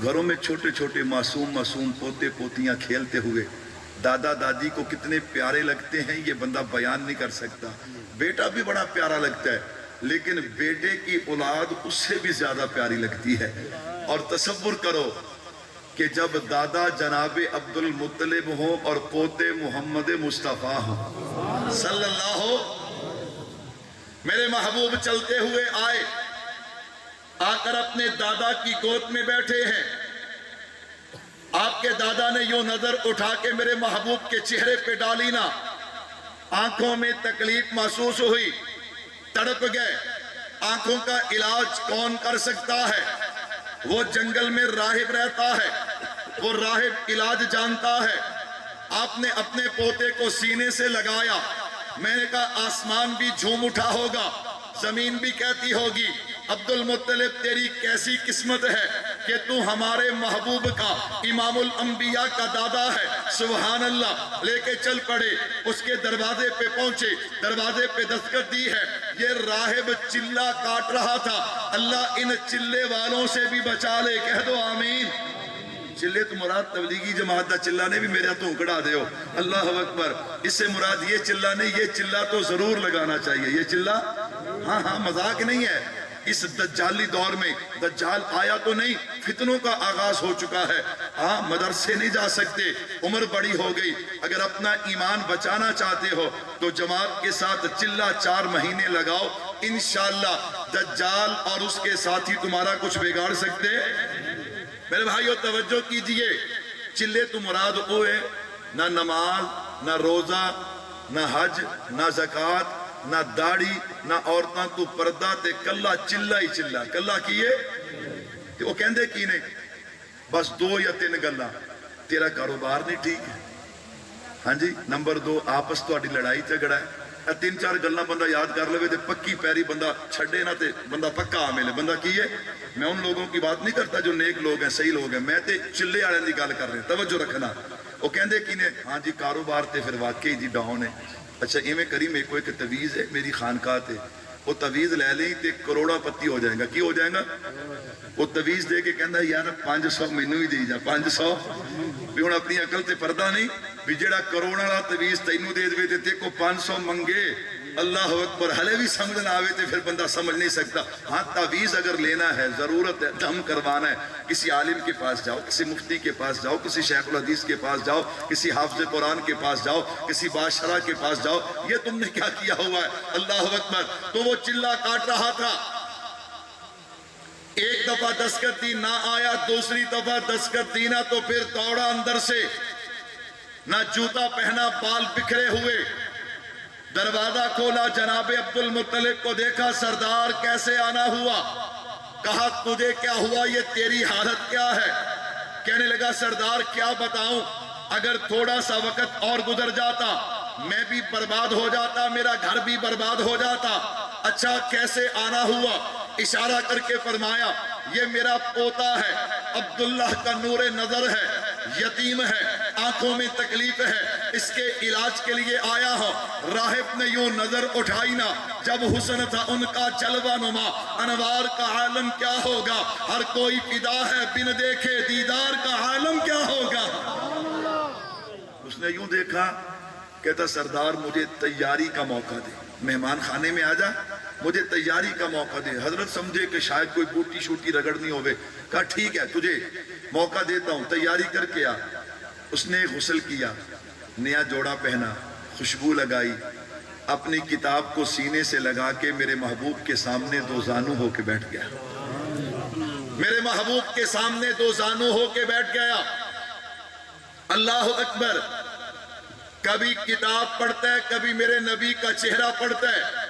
گھروں میں چھوٹے چھوٹے معصوم پوتے پوتیاں کھیلتے ہوئے دادا دادی کو کتنے پیارے لگتے ہیں یہ بندہ بیان نہیں کر سکتا۔ بیٹا بھی بڑا پیارا لگتا ہے لیکن بیٹے کی اولاد اس سے بھی زیادہ پیاری لگتی ہے۔ اور تصور کرو کہ جب دادا جناب عبد المطلب ہوں اور پوتے محمد مصطفیٰ ہوں صلی اللہ، میرے محبوب چلتے ہوئے آئے، آ کر اپنے دادا کی گود میں بیٹھے ہیں۔ آپ کے دادا نے یوں نظر اٹھا کے میرے محبوب کے چہرے پہ ڈالی نا، آنکھوں میں تکلیف محسوس ہوئی، تڑپ گئے۔ آنکھوں کا علاج کون کر سکتا ہے؟ وہ جنگل میں راہب رہتا ہے، وہ راہب علاج جانتا ہے۔ آپ نے اپنے پوتے کو سینے سے لگایا، میں نے کہا آسمان بھی جھوم اٹھا ہوگا، زمین بھی کہتی ہوگی عبد المطلب تیری کیسی قسمت ہے کہ تو ہمارے محبوب کا امام الانبیاء کا دادا ہے۔ سبحان اللہ۔ لے کے چل پڑے، اس کے دروازے پہ پہنچے، دروازے پہ دستک دی ہے۔ یہ راہب چلہ کاٹ رہا تھا، اللہ ان چلے والوں سے بھی بچا لے، کہہ دو آمین۔ چلے تو مراد تبلیغی جماعت دا چلہ نے بھی میرے ہاتھوں اکڑا دے ہو۔ اللہ اکبر، اس سے مراد یہ چلہ نہیں، یہ چلہ تو ضرور لگانا چاہیے۔ یہ چلہ ہاں مذاق نہیں ہے۔ اس دجالی دور میں دجال آیا تو نہیں، فتنوں کا آغاز ہو چکا ہے۔ ہاں مدرسے نہیں جا سکتے، عمر بڑی ہو گئی۔ اگر اپنا ایمان بچانا چاہتے ہو تو جماعت کے ساتھ چلہ 4 مہینے لگاؤ، انشاءاللہ دجال اور اس کے ساتھی تمہارا کچھ بگاڑ سکتے۔ میرے بھائیو توجہ کیجئے، چلے تو مراد ہوئے نہ نماز، نہ روزہ، نہ حج، نہ زکوٰۃ، نہ داڑھی، نہ عورتاں تو پردہ تے کلا چلہ ہی چلہ کلا کیے تے وہ کہندے کی نے بس 2 یا 3 گلاں، تیرا کاروبار نہیں ٹھیک ہے، ہاں جی، نمبر 2 آپس تہاڈی لڑائی جھگڑا ہے۔ 3-4 گلاں بندہ یاد کر لے تے پکی پیری بندہ چھڑے نہ تے بندہ پکا آ ملے۔ بندہ کی ہے، میں ان لوگوں کی بات نہیں کرتا جو نیک لوگ ہیں، صحیح لوگ ہیں، میں تے چلے والے دی گل کر رہے ہیں، توجہ رکھنا۔ وہ کہندے کی نے ہاں جی کاروبار تے پھر واقعی جی ڈاؤن ہے۔ اچھا ایویں کری، میرے کو ایک تویز ہے میری خانقاہ تے، وہ تویز لے لیں تے کروڑا پتی ہو جائے گا۔ کی ہو جائے گا؟ وہ تویز دے کے کہندا یار 500 مینوں ہی دے جا، 500 بھی ہن اپنی عقل تے پردہ نہیں بھی جڑا کروڑ والا تویز تینوں دے دے تے کو 500 منگے اللہ اکبر ہلے بھی سمجھ نہ آوے تو پھر بندہ سمجھ نہیں سکتا. ہاں تعویذ اگر لینا ہے، ضرورت ہے، دم کروانا ہے، کسی عالم کے پاس جاؤ، کسی مفتی کے پاس جاؤ، کسی شیخ الحدیث کے پاس جاؤ، کسی حافظ قرآن کے پاس جاؤ، کسی بادشاہ کے پاس جاؤ. یہ تم نے کیا کیا ہوا ہے؟ اللہ اکبر. تو وہ چلا کاٹ رہا تھا، ایک دفعہ دستک دی نہ آیا، دوسری دفعہ دستک دی نہ، تو پھر دوڑا اندر سے، نہ جوتا پہنا، بال بکھرے ہوئے. دروازہ کھولا، جناب عبد المطلب کو دیکھا، سردار کیسے آنا ہوا؟ کہا تجھے کیا ہوا، یہ تیری حالت کیا ہے؟ کہنے لگا سردار کیا بتاؤں، اگر تھوڑا سا وقت اور گزر جاتا میں بھی برباد ہو جاتا، میرا گھر بھی برباد ہو جاتا. اچھا کیسے آنا ہوا؟ اشارہ کر کے فرمایا یہ میرا پوتا ہے، عبداللہ کا نور نظر ہے، یتیم ہے، آنکھوں میں تکلیف ہے، اس کے علاج کے لیے آیا ہوں. راہب نے یوں نظر اٹھائی نا، جب حسن تھا ان کا جلوہ نما، انوار کا عالم کیا ہوگا، ہر کوئی فدا ہے بن دیکھے دیدار کا عالم کیا ہوگا. اس نے یوں دیکھا، کہتا سردار مجھے تیاری کا موقع دے، مہمان خانے میں آ جا، مجھے تیاری کا موقع دے. حضرت سمجھے کہ شاید کوئی بوٹی شوٹی رگڑنی ہوئے. کہا ٹھیک ہے تجھے موقع دیتا ہوں، تیاری کر کے آ. اس نے غسل کیا، نیا جوڑا پہنا، خوشبو لگائی، اپنی کتاب کو سینے سے لگا کے میرے محبوب کے سامنے دو زانو ہو کے بیٹھ گیا. میرے محبوب کے سامنے دو زانو ہو کے بیٹھ گیا. اللہ اکبر. کبھی کتاب پڑھتا ہے، کبھی میرے نبی کا چہرہ پڑھتا ہے،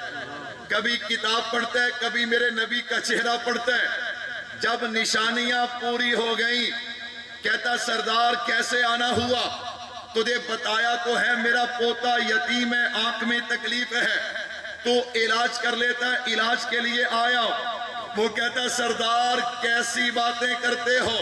کبھی کتاب پڑھتا ہے، کبھی میرے نبی کا چہرہ پڑھتا ہے. جب نشانیاں پوری ہو گئیں کہتا سردار کیسے آنا ہوا؟ تجھے بتایا تو ہے میرا پوتا یتیم ہے، آنکھ میں تکلیف ہے، تو علاج کر لیتا ہے، علاج کے لیے آیا. وہ کہتا سردار کیسی باتیں کرتے ہو،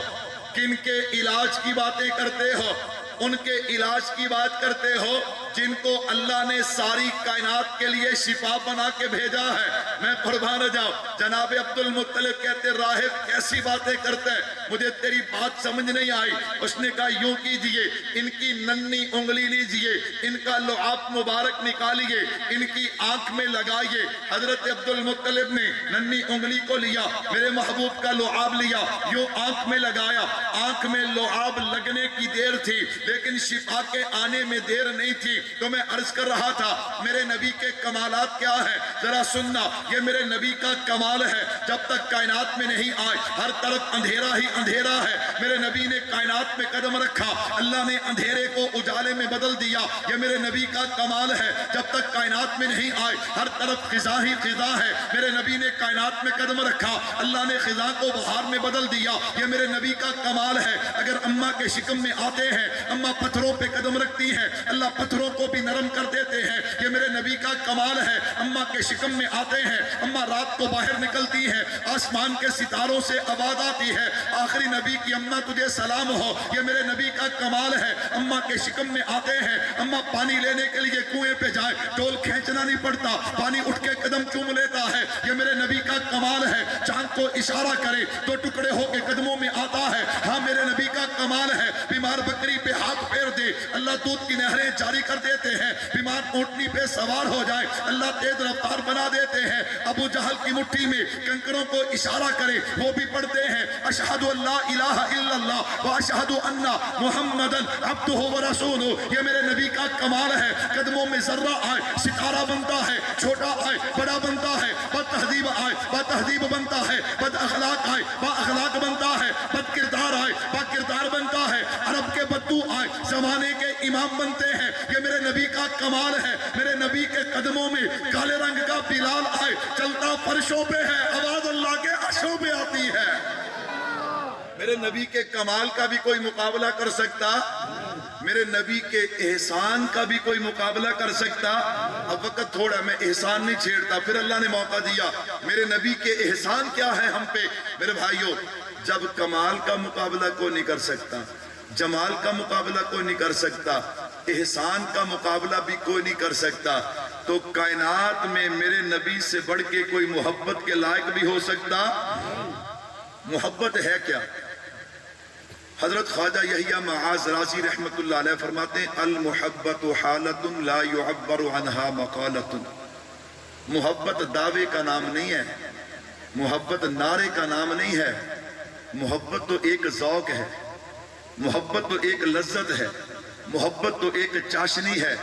کن کے علاج کی باتیں کرتے ہو؟ ان کے علاج کی بات کرتے ہو جن کو اللہ نے ساری کائنات کے لیے شفا بنا کے بھیجا ہے. میں قربان جاؤں. جناب عبد المطلب کہتے راہب کیسی باتیں کرتے ہیں، مجھے تیری بات سمجھ نہیں آئی. اس نے کہا یوں کیجئے، ان کی ننھی انگلی لیجئے، ان کا لعاب مبارک نکالیے، ان کی آنکھ میں لگائیے. حضرت عبد المطلب نے ننھی انگلی کو لیا، میرے محبوب کا لعاب لیا، یوں آنکھ میں لگایا. آنکھ میں لعاب لگنے کی دیر تھی لیکن شفا کے آنے میں دیر نہیں تھی. تو میں عرض کر رہا تھا میرے نبی کے کمالات کیا ہیں، ذرا سننا. یہ میرے نبی کا کمال ہے، جب تک کائنات میں نہیں آئے ہر طرف اندھیرا ہی اندھیرا ہے. میرے نبی نے کائنات میں قدم رکھا، اللہ نے اندھیرے کو اجالے میں بدل دیا. یہ میرے نبی کا کمال ہے، جب تک کائنات میں نہیں آئے ہر طرف خزاں ہی خزاں ہے. میرے نبی نے کائنات میں قدم رکھا، اللہ نے خزاں کو بہار میں بدل دیا. یہ میرے نبی کا کمال ہے. اگر اماں کے شکم میں آتے ہیں، اماں پتھروں پہ قدم رکھتی ہیں، اللہ پتھروں کو بھی نرم کر دیتے ہیں. یہ میرے نبی کا کمال ہے. اماں کے شکم میں آتے ہیں، اماں رات کو باہر نکلتی ہیں، آسمان کے ستاروں سے آواز آتی ہے آخری نبی کی اماں تجھے سلام ہو. یہ میرے نبی کا کمال ہے. اماں کے شکم میں آتے ہیں، اماں پانی لینے کے لیے کنویں پہ جائے، ڈول کھینچنا نہیں پڑتا، پانی اٹھ کے قدم چوم لیتا ہے. یہ میرے نبی کا کمال ہے. چاند کو اشارہ کرے تو ٹکڑے ہو کے قدموں میں آتا ہے. ہاں میرے نبی کا کمال ہے. بیمار بکری پہ ہاتھ پھیر دے، اللہ دودھ کی نہریں جاری کر دیتے ہیں. بیمار اونٹنی پہ سوار ہو جائے، اللہ تیز رفتار بنا دیتے ہیں. ابو جہل کی مٹھی میں کنکروں کو اشارہ کرے وہ بھی پڑھتے ہیں اشہد اللہ الہ الا اللہ و اشہد ان محمدن عبدہ و رسولہ. یہ میرے نبی کا کمال ہے. قدموں میں ذرہ آئے ستارہ بنتا ہے، چھوٹا آئے بڑا بنتا ہے، بد تہذیب آئے با تہذیب بنتا ہے، بد اخلاق آئے با اخلاق بنتا ہے، بد کردار آئے با کردار بنتا ہے. عرب کے بدو آئے زمانے کے امام بنتے ہیں. یہ میرے نبی کا کمال ہے. میرے نبی کے قدموں میں کالے رنگ کا بلال آئے چلتا فرشوں پہ ہے، آواز اللہ کے عرشوں پہ آتی ہے. میرے نبی کے کمال کا بھی کوئی مقابلہ کر سکتا؟ میرے نبی کے احسان کا بھی کوئی مقابلہ کر سکتا؟ اب وقت تھوڑا، میں احسان نہیں چھیڑتا، پھر اللہ نے موقع دیا. میرے نبی کے احسان کیا ہے ہم پہ؟ میرے بھائیوں، جب کمال کا مقابلہ کوئی نہیں کر سکتا، جمال کا مقابلہ کوئی نہیں کر سکتا، احسان کا مقابلہ بھی کوئی نہیں کر سکتا، تو کائنات میں میرے نبی سے بڑھ کے کوئی محبت کے لائق بھی ہو سکتا؟ محبت ہے کیا؟ حضرت خواجہ یحییٰ معاذ رازی رحمت اللہ علیہ فرماتے ہیں المحبت حالت لا يعبر عنها مقالت. محبت دعوے کا نام نہیں ہے، محبت نعرے کا نام نہیں ہے، محبت تو ایک ذوق ہے، محبت تو ایک لذت ہے، محبت تو ایک چاشنی ہے۔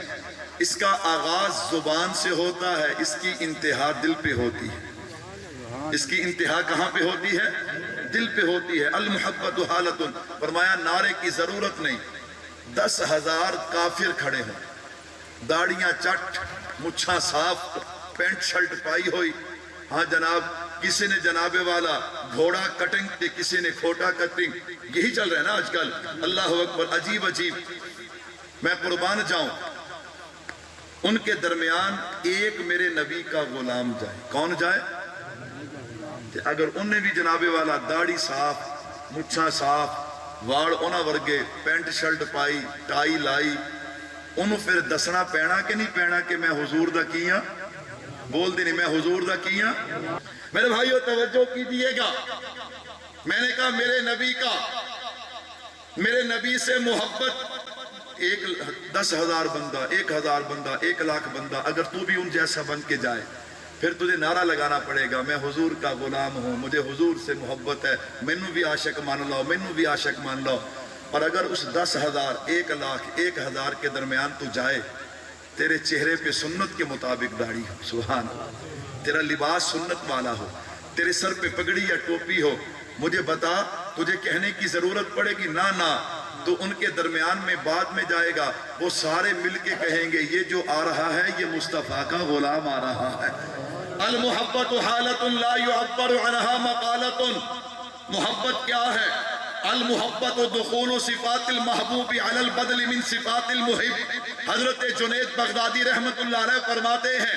اس کا آغاز زبان سے ہوتا ہے، اس کی انتہا دل پہ ہوتی ہے۔ اس کی انتہا کہاں پہ ہوتی ہے؟ دل پہ ہوتی ہے۔ المحبت حالت، فرمایا نعرے کی ضرورت نہیں۔ 10,000 کافر کھڑے ہوں، داڑیاں چٹ، مچھاں صاف، پینٹ شرٹ پائی ہوئی، ہاں جناب کسی نے جناب والا گھوڑا کٹنگ تے کسی نے کھوٹا کٹنگ، یہی چل رہا ہے نا آج کل۔ اللہ اکبر، عجیب عجیب۔ میں قربان جاؤں، ان کے درمیان ایک میرے نبی کا غلام جائے، کون جائے؟ اگر انہیں بھی جناب والا داڑھی صاف، مچھاں صاف، واڑ انہاں ورگے، پینٹ شرٹ پائی، ٹائی لائی، انہوں پھر دسنا پینا کہ نہیں پینا کہ میں حضور دا کیاں؟ بول دی نہیں، میں حضور دا کیاں؟ میرے بھائیو توجہ کیجئے گا، میں نے کہا میرے نبی کا، میرے نبی سے محبت 10,000 بندہ، 1,000 بندہ، 1,00,000 بندہ، اگر تو بھی ان جیسا بن کے جائے پھر تجھے نعرہ لگانا پڑے گا، میں حضور کا غلام ہوں، مجھے حضور سے محبت ہے، مینوں بھی عاشق مان لو، مینوں بھی عاشق مان لو۔ اور اگر اس 10,000، 1,00,000، 1,000 کے درمیان تو جائے، تیرے چہرے پہ سنت کے مطابق داڑھی ہو، سبحان اللہ، تیرا لباس سنت والا ہو، تیرے سر پہ پگڑی یا ٹوپی ہو، مجھے بتا، تجھے کہنے کی ضرورت پڑے گی نہ، تو ان کے درمیان میں بعد میں جائے گا، وہ سارے مل کے کہیں گے یہ جو آ رہا ہے یہ مصطفیٰ کا غلام آ رہا ہے۔ المحبت حالت لا يعبر عنها مقالت، محبت کیا ہے؟ المحبت دخول صفات المحبوب علی البدل من صفات المحب۔ حضرت جنید بغدادی رحمت اللہ علیہ فرماتے ہیں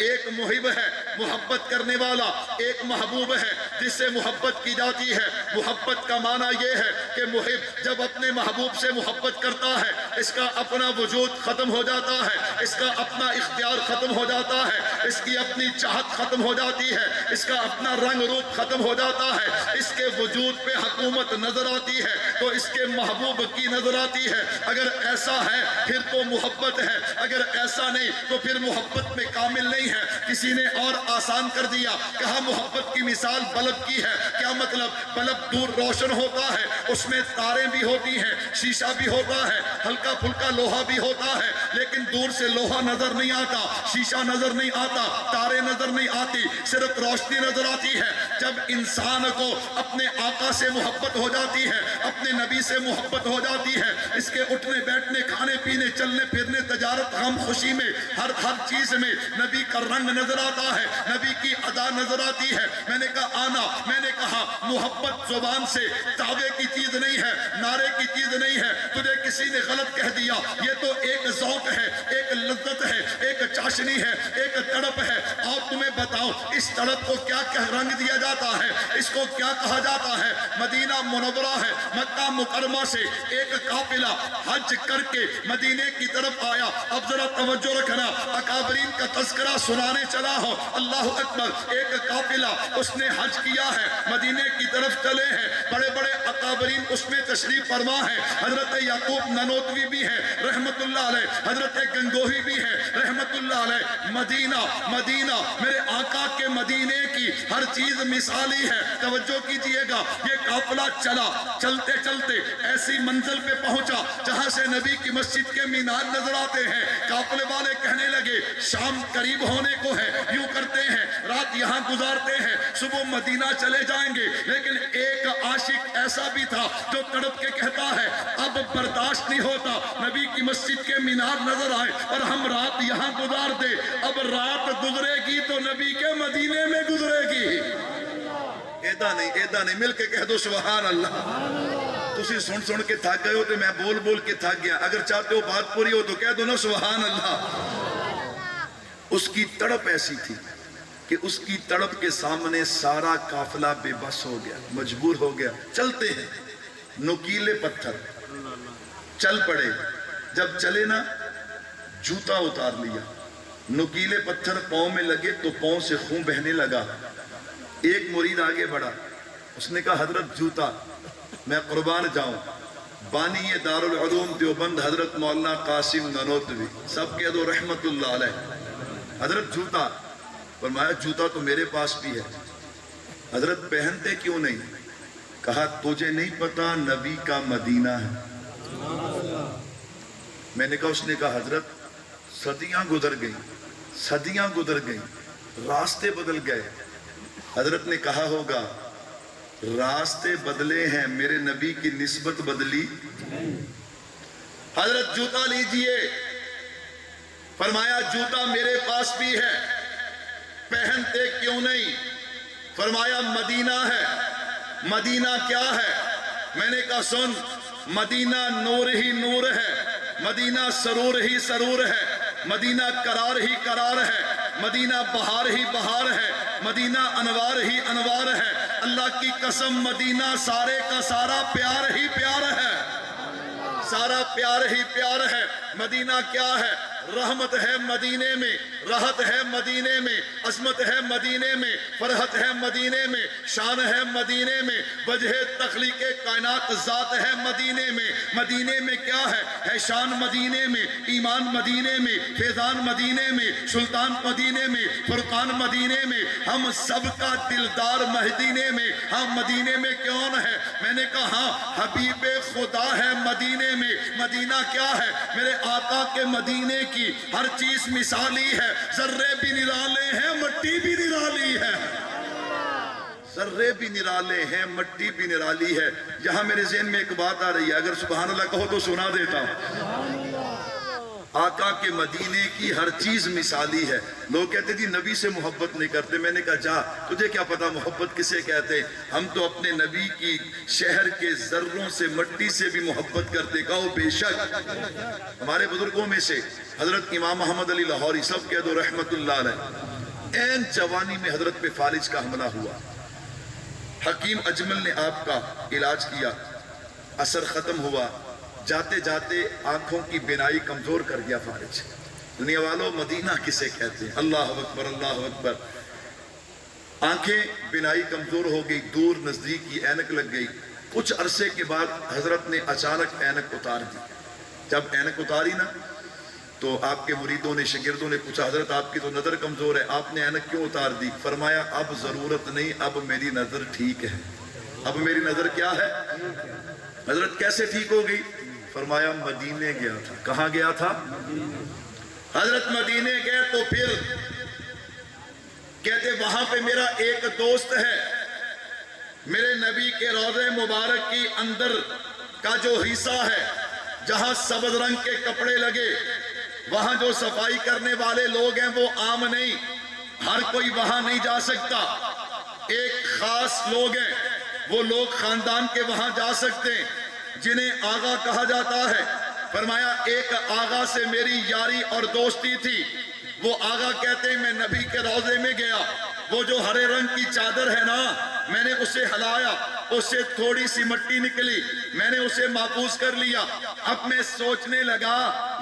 ایک محب ہے، محبت کرنے والا، ایک محبوب ہے جس سے محبت کی جاتی ہے۔ محبت کا معنی یہ ہے کہ محب جب اپنے محبوب سے محبت کرتا ہے، اس کا اپنا وجود ختم ہو جاتا ہے، اس کا اپنا اختیار ختم ہو جاتا ہے، اس کی اپنی چاہت ختم ہو جاتی ہے، اس کا اپنا رنگ روپ ختم ہو جاتا ہے، اس کے وجود پہ حکومت نظر آتی ہے تو اس کے محبوب کی نظر آتی ہے۔ اگر ایسا ہے پھر تو محبت ہے، اگر ایسا نہیں تو پھر محبت میں کامل نہیں ہے۔ کسی نے اور آسان کر دیا، کہا محبت کی مثال بلب کی ہے۔ کیا مطلب؟ بلب دور روشن ہوتا ہے، اس میں تاریں بھی ہوتی ہیں، شیشہ بھی ہوتا ہے، ہلکا پھلکا لوہا بھی ہوتا ہے، لیکن دور سے لوہا نظر نہیں آتا، شیشہ نظر نہیں آتا، تاریں نظر نہیں آتی، صرف روشنی نظر آتی ہے۔ جب انسان کو اپنے آقا سے محبت ہو جاتی ہے، اپنے نبی سے محبت ہو جاتی ہے، اس کے اٹھنے بیٹھنے، کھانے پینے، چلنے پھرنے، تجارت، غم خوشی میں، ہر چیز میں نبی کا رنگ نظر آتا ہے، نبی کی ادا نظر آتی ہے۔ میں نے کہا میں نے کہا محبت زبان سے دعوے کی چیز نہیں ہے، نعرے کی چیز نہیں ہے۔ تجھے کسی نے غلط کہہ دیا، یہ تو ایک ذوق ہے، ایک لذت ہے، ایک چاشنی ہے، ایک تڑپ ہے۔ اور تمہیں بتاؤ اس تڑپ کو کیا رنگ دیا جاتا ہے، اس کو کیا کہا جاتا ہے؟ مدینہ منورہ ہے، مکہ مکرمہ سے ایک قافلہ حج کر کے مدینے کی طرف آیا۔ اب ذرا توجہ رکھنا، اکابرین کا تذکرہ سنانے چلا ہوں، اللہ اکبر۔ ایک قافلہ اس نے حج کیا ہے، مدینے کی طرف چلے ہیں، بڑے بڑے اکابرین اس میں تشریف فرما ہے۔ حضرت یعقوب ننوتوی بھی ہے رحمت اللہ علیہ، حضرت گنگوہی بھی ہے رحمت اللہ علیہ۔ مدینہ میرے آقا کے مدینے کی ہر چیز مثالی ہے۔ توجہ کیجئے گا، یہ قافلہ چلا، چلتے چلتے ایسی منزل پہ پہنچا جہاں سے نبی کی مسجد کے مینار نظر آتے ہیں۔ قافلے والے کہنے لگے شام قریب ہونے کو ہے، یوں کرتے ہیں رات یہاں گزارتے ہیں، صبح مدینہ چلے جائیں گے۔ لیکن ایک عاشق ایسا بھی تھا جو تڑپ کے کہتا ہے اب برداشت نہیں ہوتا، نبی کی مسجد کے مینار نظر آئے اور ہم رات یہاں گزار دے۔ اب رات گزرے گی تو نبی کے مدینے میں گزرے گی۔ ایدہ نہیں، مل کے کہہ دو سبحان اللہ۔ تسی سن کے تھک گئے ہو تو میں بول کے تھک گیا، اگر چاہتے ہو بات پوری ہو تو کہہ دو نا سبحان اللہ۔ اس کی تڑپ ایسی تھی کہ اس کی تڑپ کے سامنے سارا قافلہ بے بس ہو گیا، مجبور ہو گیا۔ چلتے ہیں، نوکیلے پتھر، چل پڑے۔ جب چلے نا جوتا اتار لیا، نوکیلے پتھر پاؤں میں لگے تو پاؤں سے خون بہنے لگا۔ ایک مرید آگے بڑھا، اس نے کہا حضرت جوتا، میں قربان جاؤں، بانی دارالعلوم دیوبند حضرت مولانا قاسم ننوتوی، سب کہہ دو رحمت اللہ علیہ، حضرت جوتا۔ فرمایا جوتا تو میرے پاس بھی ہے، حضرت پہنتے کیوں نہیں؟ کہا تجھے نہیں پتا نبی کا مدینہ ہے۔ میں نے کہا، اس نے کہا حضرت صدیاں گزر گئیں، راستے بدل گئے۔ حضرت نے کہا ہوگا راستے بدلے ہیں، میرے نبی کی نسبت بدلی۔ حضرت جوتا لیجئے، فرمایا جوتا میرے پاس بھی ہے، پہنتے کیوں نہیں؟ فرمایا مدینہ ہے۔ مدینہ کیا ہے؟ میں نے کہا سن، مدینہ نور ہی نور ہے، مدینہ سرور ہی سرور ہے، مدینہ قرار ہی قرار ہے، مدینہ بہار ہی بہار ہے، مدینہ انوار ہی انوار ہے۔ اللہ کی قسم مدینہ سارے کا سارا پیار ہی پیار ہے، سارا پیار ہی پیار ہے۔ مدینہ کیا ہے؟ رحمت ہے مدینے میں، راحت ہے مدینے میں، عظمت ہے مدینے میں، فرحت ہے مدینے میں، شان ہے مدینے میں، وجہ تخلیق کائنات ذات ہے مدینے میں۔ مدینے میں کیا ہے شان مدینے میں، ایمان مدینے میں، فیضان مدینے میں، سلطان مدینے میں، فرقان مدینے میں، ہم سب کا دلدار مدینے میں۔ ہاں مدینے میں کون ہے؟ میں نے کہا ہاں حبیب خدا ہے مدینے میں۔ مدینہ کیا ہے؟ میرے آقا کے مدینے کی ہر چیز مثالی ہے، ذرے بھی نرالے ہیں، مٹی بھی نرالی ہے، ذرے بھی نرالے ہیں، مٹی بھی نرالی ہے۔ یہاں میرے ذہن میں ایک بات آ رہی ہے، اگر سبحان اللہ کہو تو سنا دیتا ہوں۔ آقا کے مدینے کی ہر چیز مثالی ہے۔ لوگ کہتے جی نبی سے محبت نہیں کرتے، میں نے کہا جا، تجھے کیا پتا محبت کسے کہتے؟ ہم تو اپنے نبی کی شہر کے ذروں سے، مٹی سے بھی محبت کرتے۔ کہو بے شک۔ ہمارے بزرگوں میں سے حضرت امام محمد علی لاہوری، سب کہہ دو رحمت اللہ علیہ، این جوانی میں حضرت پہ فالج کا حملہ ہوا، حکیم اجمل نے آپ کا علاج کیا، اثر ختم ہوا، جاتے جاتے آنکھوں کی بینائی کمزور کر گیا فالج۔ دنیا والوں مدینہ کسے کہتے ہیں؟ اللہ اکبر اللہ اکبر۔ آنکھیں بینائی کمزور ہو گئی، دور نزدیک کی اینک لگ گئی۔ کچھ عرصے کے بعد حضرت نے اچانک اینک اتار دی۔ جب اینک اتاری نا تو آپ کے مریدوں نے، شاگردوں نے پوچھا حضرت آپ کی تو نظر کمزور ہے، آپ نے اینک کیوں اتار دی؟ فرمایا اب ضرورت نہیں، اب میری نظر ٹھیک ہے۔ اب میری نظر کیا ہے؟ حضرت کیسے ٹھیک ہو گئی؟ فرمایا مدینے گیا تھا۔ کہاں گیا تھا؟ حضرت مدینے گئے تو پھر کہتے وہاں پہ میرا ایک دوست ہے، میرے نبی کے روضہ مبارک کی اندر کا جو حصہ ہے جہاں سبز رنگ کے کپڑے لگے، وہاں جو صفائی کرنے والے لوگ ہیں وہ عام نہیں، ہر کوئی وہاں نہیں جا سکتا، ایک خاص لوگ ہیں، وہ لوگ خاندان کے وہاں جا سکتے ہیں جنہیں آغا کہا جاتا ہے۔ فرمایا ایک آغا سے میری یاری اور دوستی تھی، وہ آغا کہتے ہیں میں نبی کے روضے میں گیا، وہ جو ہرے رنگ کی چادر ہے نا، میں نے اسے ہلایا، اس سے تھوڑی سی مٹی نکلی، میں نے اسے محفوظ کر لیا۔ اب میں سوچنے لگا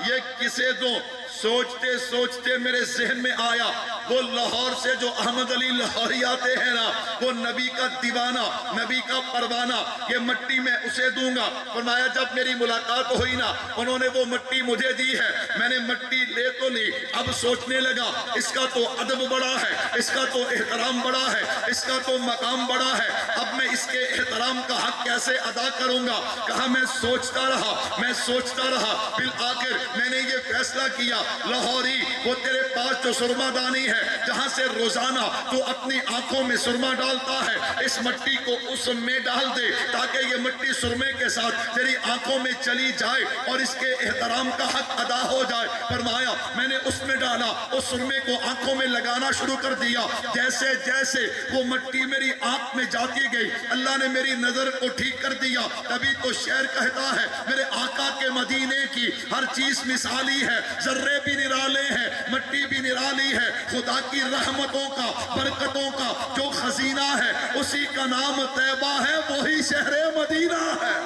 یہ کسے دوں؟ سوچتے سوچتے میرے ذہن میں آیا وہ لاہور سے جو احمد علی لاہوری آتے ہیں نا، وہ نبی کا دیوانہ، نبی کا پروانہ، یہ مٹی میں اسے دوں گا۔ فرمایا جب میری ملاقات ہوئی نا، انہوں نے وہ مٹی مجھے دی ہے، میں نے مٹی لے تو لی، اب سوچنے لگا اس کا تو ادب بڑا ہے، اس کا تو احترام بڑا ہے، اس کا تو مقام بڑا ہے، اب میں اس کے احترام کا حق کیسے ادا کروں گا؟ کہا میں سوچتا رہا، بالآخر میں نے یہ فیصلہ کیا لاہوری وہ تیرے پاس جو سرما دانی ہے جہاں سے روزانہ تو اپنی آنکھوں میں سرما ڈالتا ہے، اس مٹی کو اس میں ڈال دے تاکہ یہ مٹی سرمے کے ساتھ تیری آنکھوں میں چلی جائے اور اس کے احترام کا حق ادا ہو جائے۔ فرمایا میں نے اس میں ڈالا، اس سرمے کو آنکھوں میں لگانا شروع کر دیا، جیسے جیسے وہ مٹی میری آنکھ میں جاتی گئی اللہ نے میری نظر کو ٹھیک کر دیا۔ تبھی تو شعر کہتا ہے میرے آقا کے مدینے کی ہر چیز مثالی ہے، ذرے بھی نرالے ہیں، مٹی بھی نرالی ہے، خدا کی رحمتوں کا، برکتوں کا جو خزینہ ہے اسی کا نام طیبہ ہے، وہی شہر مدینہ ہے۔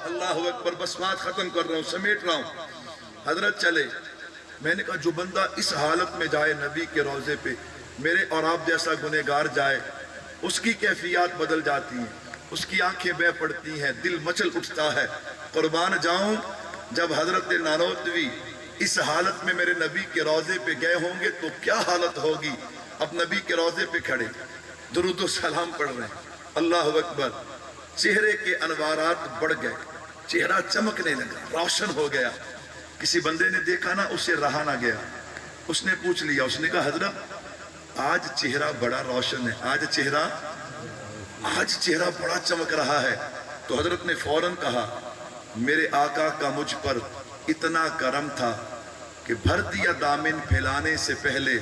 اللہ اکبر۔ بس بات ختم کر رہا ہوں، سمیٹ رہا ہوں۔ حضرت چلے، میں نے کہا جو بندہ اس حالت میں جائے نبی کے روضے پہ، میرے اور آپ جیسا گنہگار جائے، اس کی کیفیات بدل جاتی ہیں، اس کی آنکھیں بہ پڑتی ہیں، دل مچل اٹھتا ہے۔ قربان جاؤں، جب حضرت نانوتوی اس حالت میں میرے نبی کے روضے پہ گئے ہوں گے تو کیا حالت ہوگی. اب نبی کے روضے پہ کھڑے درود و سلام پڑھ رہے ہیں. اللہ اکبر. چہرے کے انوارات بڑھ گئے, چہرہ چمکنے لگا, روشن ہو گیا. کسی بندے نے دیکھا نا, اسے رہا نہ گیا. اس نے پوچھ لیا, اس نے کہا حضرت آج چہرہ بڑا روشن ہے, آج چہرہ بڑا چمک رہا ہے. تو حضرت نے فوراً کہا میرے آقا کا مجھ پر اتنا کرم تھا کہ بھر دیا دامن پھیلانے سے پہلے.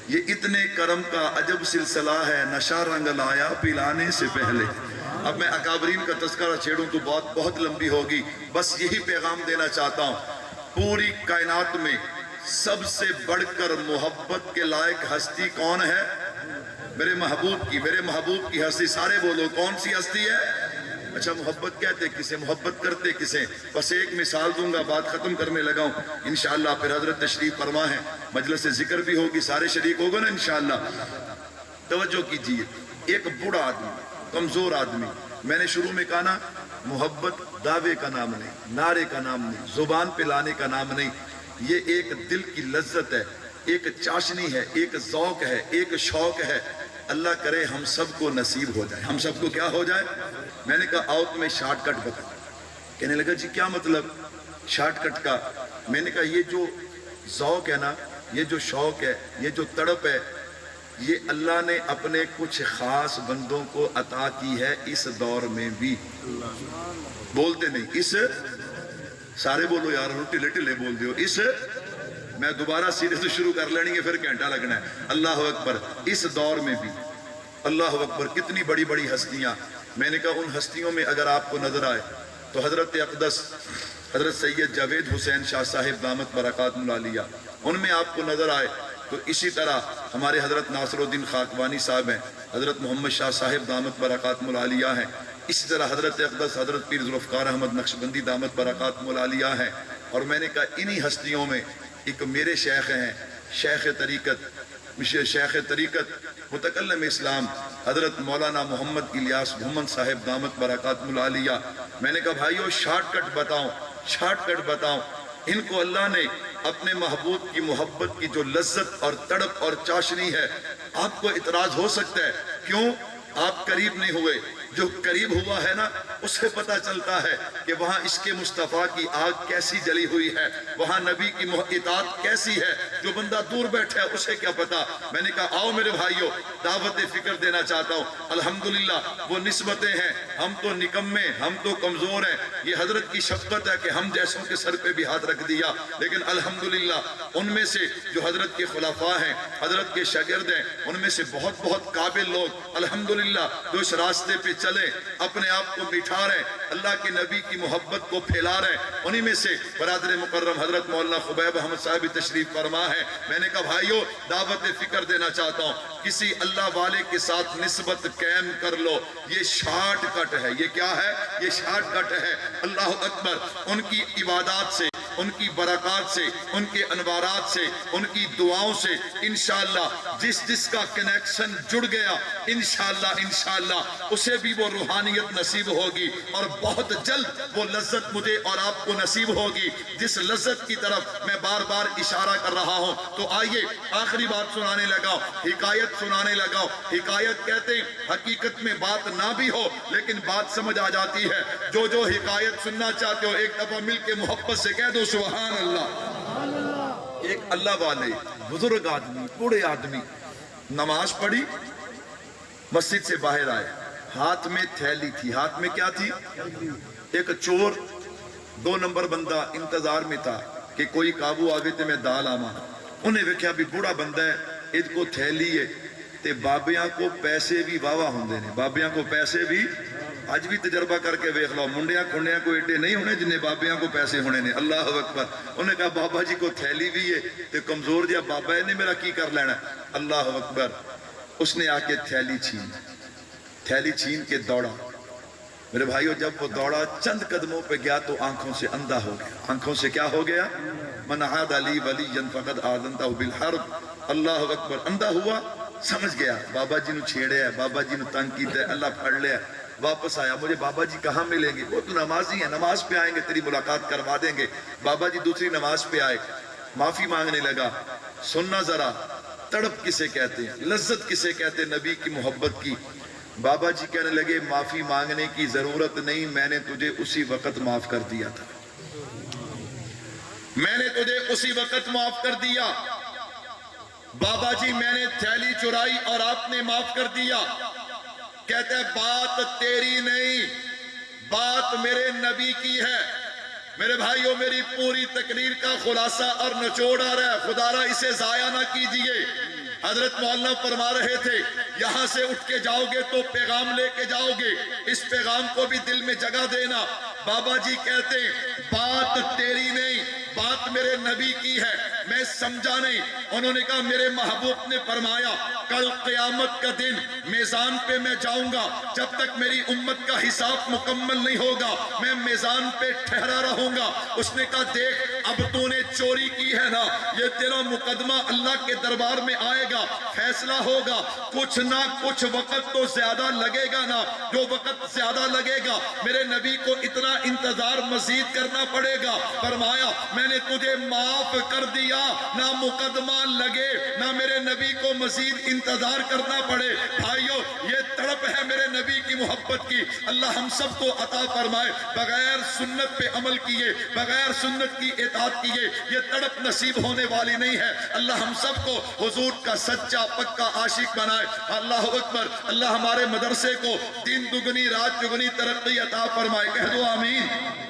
یہ اتنے کرم کا عجب سلسلہ ہے, نشہ رنگ لایا پلانے سے پہلے. اب میں اکابرین کا تذکرہ چھیڑوں تو بہت لمبی ہوگی. بس یہی پیغام دینا چاہتا ہوں, پوری کائنات میں سب سے بڑھ کر محبت کے لائق ہستی کون ہے؟ میرے محبوب کی ہستی. سارے بولو کون سی ہستی ہے؟ اچھا, محبت کہتے کسے, محبت کرتے کسے؟ بس ایک مثال دوں گا, بات ختم کرنے لگا ہوں انشاءاللہ. پھر حضرت تشریف فرما ہے, مجلس ذکر بھی ہوگی, سارے شریک ہوگا نا انشاءاللہ. توجہ کیجئے. ایک بوڑھا آدمی, کمزور آدمی, میں نے شروع میں کہا نا محبت دعوے کا نام نہیں, نعرے کا نام نہیں, زبان پہ لانے کا نام نہیں. یہ ایک دل کی لذت ہے, ایک چاشنی ہے, ایک ذوق ہے, ایک شوق ہے. اللہ کرے ہم سب کو نصیب ہو جائے. ہم سب کو کیا ہو جائے؟ میں نے کہا آؤ تمہیں شارٹ کٹ بتا. کہنے لگا جی کیا مطلب شارٹ کٹ کا؟ میں نے کہا یہ جو ذوق ہے نا, یہ جو شوق ہے, یہ جو تڑپ ہے, یہ اللہ نے اپنے کچھ خاص بندوں کو عطا کی ہے اس دور میں بھی. بولتے نہیں اس, سارے بولو یار, ٹلے ٹلے بول دیو اس. میں دوبارہ سیدھے سے شروع کر لینی ہے, پھر گھنٹہ لگنا ہے. اللہ اکبر. اس دور میں بھی اللہ اکبر کتنی بڑی بڑی ہستیاں. میں نے کہا ان ہستیوں میں اگر آپ کو نظر آئے تو حضرت اقدس حضرت سید جاوید حسین شاہ صاحب دامت برکات العالیہ, ان میں آپ کو نظر آئے تو اسی طرح ہمارے حضرت ناصر الدین خاکوانی صاحب ہیں, حضرت محمد شاہ صاحب دامت برکات العالیہ ہیں, اسی طرح حضرت اقدس حضرت پیر ذوالفقار احمد نقشبندی دامت برکات العالیہ ہیں. اور میں نے کہا انہی ہستیوں میں ایک میرے شیخ ہیں, شیخ طریقت متکلم اسلام حضرت مولانا محمد الیاس محمد صاحب دامت برکات العالیہ. میں نے کہا بھائیو شارٹ کٹ بتاؤں. ان کو اللہ نے اپنے محبوب کی محبت کی جو لذت اور تڑپ اور چاشنی ہے, آپ کو اعتراض ہو سکتا ہے کیوں آپ قریب نہیں ہوئے. جو قریب ہوا ہے نا اسے پتہ چلتا ہے کہ وہاں عشق مصطفیٰ کی آگ کیسی جلی ہوئی ہے, وہاں نبی کی اطاعت کیسی ہے. جو بندہ دور بیٹھا ہے اسے کیا پتا. میں نے کہا آؤ میرے بھائیو دعوت فکر دینا چاہتا ہوں. الحمدللہ وہ نسبتیں ہیں, ہم تو نکمے, ہم تو کمزور ہیں. یہ حضرت کی شفقت ہے کہ ہم جیسوں کے سر پہ بھی ہاتھ رکھ دیا. لیکن الحمدللہ ان میں سے جو حضرت کے خلفاء ہیں, حضرت کے شاگرد ہیں, ان میں سے بہت بہت قابل لوگ الحمدللہ جو اس راستے پہ چلے, اپنے آپ کو بٹھا رہے, اللہ کے نبی کی محبت کو پھیلا رہے. انہی میں سے برادر مکرم حضرت مولانا خبیب احمد صاحب تشریف فرما ہے. میں نے کہا بھائیو دعوت فکر دینا چاہتا ہوں, کسی اللہ والے کے ساتھ نسبت قائم کر لو. یہ شارٹ کٹ ہے. یہ کیا ہے؟ یہ شارٹ کٹ ہے. اللہ اکبر. ان کی عبادات سے, ان کی برکات سے, ان کے انوارات سے, ان کی دعاؤں سے انشاءاللہ جس کا کنیکشن جڑ گیا انشاءاللہ اسے بھی وہ روحانیت نصیب ہوگی. اور بہت جلد وہ لذت مجھے اور آپ کو نصیب ہوگی جس لذت کی طرف میں بار بار اشارہ کر رہا ہوں. تو آئیے آخری بات سنانے لگا, حکایت سنانے لگا. حکایت کہتے ہیں حقیقت میں بات نہ بھی ہو لیکن بات سمجھ آ جاتی ہے. جو حکایت سننا چاہتے ہو ایک دفعہ مل کے محبت سے کہہ دو سبحان اللہ. ایک اللہ والے بزرگ آدمی, بوڑھے آدمی نماز پڑھی, مسجد سے باہر آئے, ہاتھ میں تھیلی تھی. ہاتھ میں کیا تھی؟ ایک چور 2 نمبر بندہ انتظار میں تھا کہ کوئی قابو آگے تے میں دال آما. انہیں ویکھیا بھی بوڑھا بندہ ہے, اس کو تھیلی ہے تے بابیاں کو پیسے بھی واوا ہوندے نے. بابیاں کو پیسے بھی, آج بھی تجربہ کر کے ویکھ لو, منڈیاں کھنڈیاں کو ایڈے نہیں ہونے جنہیں بابیاں کو پیسے ہونے نے. اللہ اکبر. انہوں نے کہا بابا جی کو تھیلی بھی ہے تے کمزور جہا بابا ہے نے میرا کی کر لینا. اللہ اکبر. اس نے آ کے تھیلی چھین کے دوڑا. میرے بھائیو جب وہ دوڑا چند قدموں پہ گیا تو آنکھوں سے اندھا ہو گیا. آنکھوں سے کیا ہو گیا؟ من عاد علی ولی فقد آذنتہ بالحرب. اللہ اکبر. اندھا ہوا, سمجھ گیا بابا جی نو چھیڑے ہے, بابا جی نو تنگ کیتا ہے, اللہ پھڑ لیا. واپس آیا, مجھے بابا جی کہاں ملیں گے؟ وہ تو نمازی ہیں, نماز پہ آئیں گے, تیری ملاقات کروا دیں گے. بابا جی دوسری نماز پہ آئے, معافی مانگنے لگا. سننا ذرا, تڑپ کسے کہتے ہیں, لذت کسے کہتے ہیں نبی کی محبت کی. بابا جی کہنے لگے معافی مانگنے کی ضرورت نہیں, میں نے تجھے اسی وقت معاف کر دیا تھا, میں نے تجھے اسی وقت معاف کر دیا. بابا جی میں نے تھیلی چرائی اور آپ نے معاف کر دیا. کہتے ہیں بات تیری نہیں, بات میرے نبی کی ہے. میرے بھائیوں, میری پوری تقریر کا خلاصہ اور نچوڑ آ رہا ہے, خدا را اسے ضائع نہ کیجئے. حضرت مولانا فرما رہے تھے یہاں سے اٹھ کے جاؤ گے تو پیغام لے کے جاؤ گے, اس پیغام کو بھی دل میں جگہ دینا. بابا جی کہتے ہیں بات تیری نہیں, بات میرے نبی کی ہے, میں سمجھا نہیں. انہوں نے کہا میرے محبوب نے فرمایا کل قیامت کا دن میزان پہ میں جاؤں گا, جب تک میری امت کا حساب مکمل نہیں ہوگا میں میزان پہ ٹھہرا رہوں گا. اس نے کہا دیکھ اب تو نے چوری کی ہے نا, یہ تیرا مقدمہ اللہ کے دربار میں آئے گا, فیصلہ ہوگا, کچھ نہ کچھ وقت تو زیادہ لگے گا نا, جو وقت زیادہ لگے گا میرے نبی کو اتنا انتظار مزید کرنا پڑے گا. فرمایا میں نے تجھے معاف کر دیا, نہ مقدمہ لگے نہ میرے نبی کو مزید انتظار کرنا پڑے. بھائیو یہ تڑپ ہے میرے نبی کی محبت کی, اللہ ہم سب کو عطا فرمائے. بغیر سنت پہ عمل کیے, بغیر سنت کی اطاعت کیے یہ تڑپ نصیب ہونے والی نہیں ہے. اللہ ہم سب کو حضور کا سچا پکا عاشق بنائے. اللہ اکبر. اللہ ہمارے مدرسے کو دین دگنی رات چگنی ترقی عطا فرمائے. کہہ دو آمین.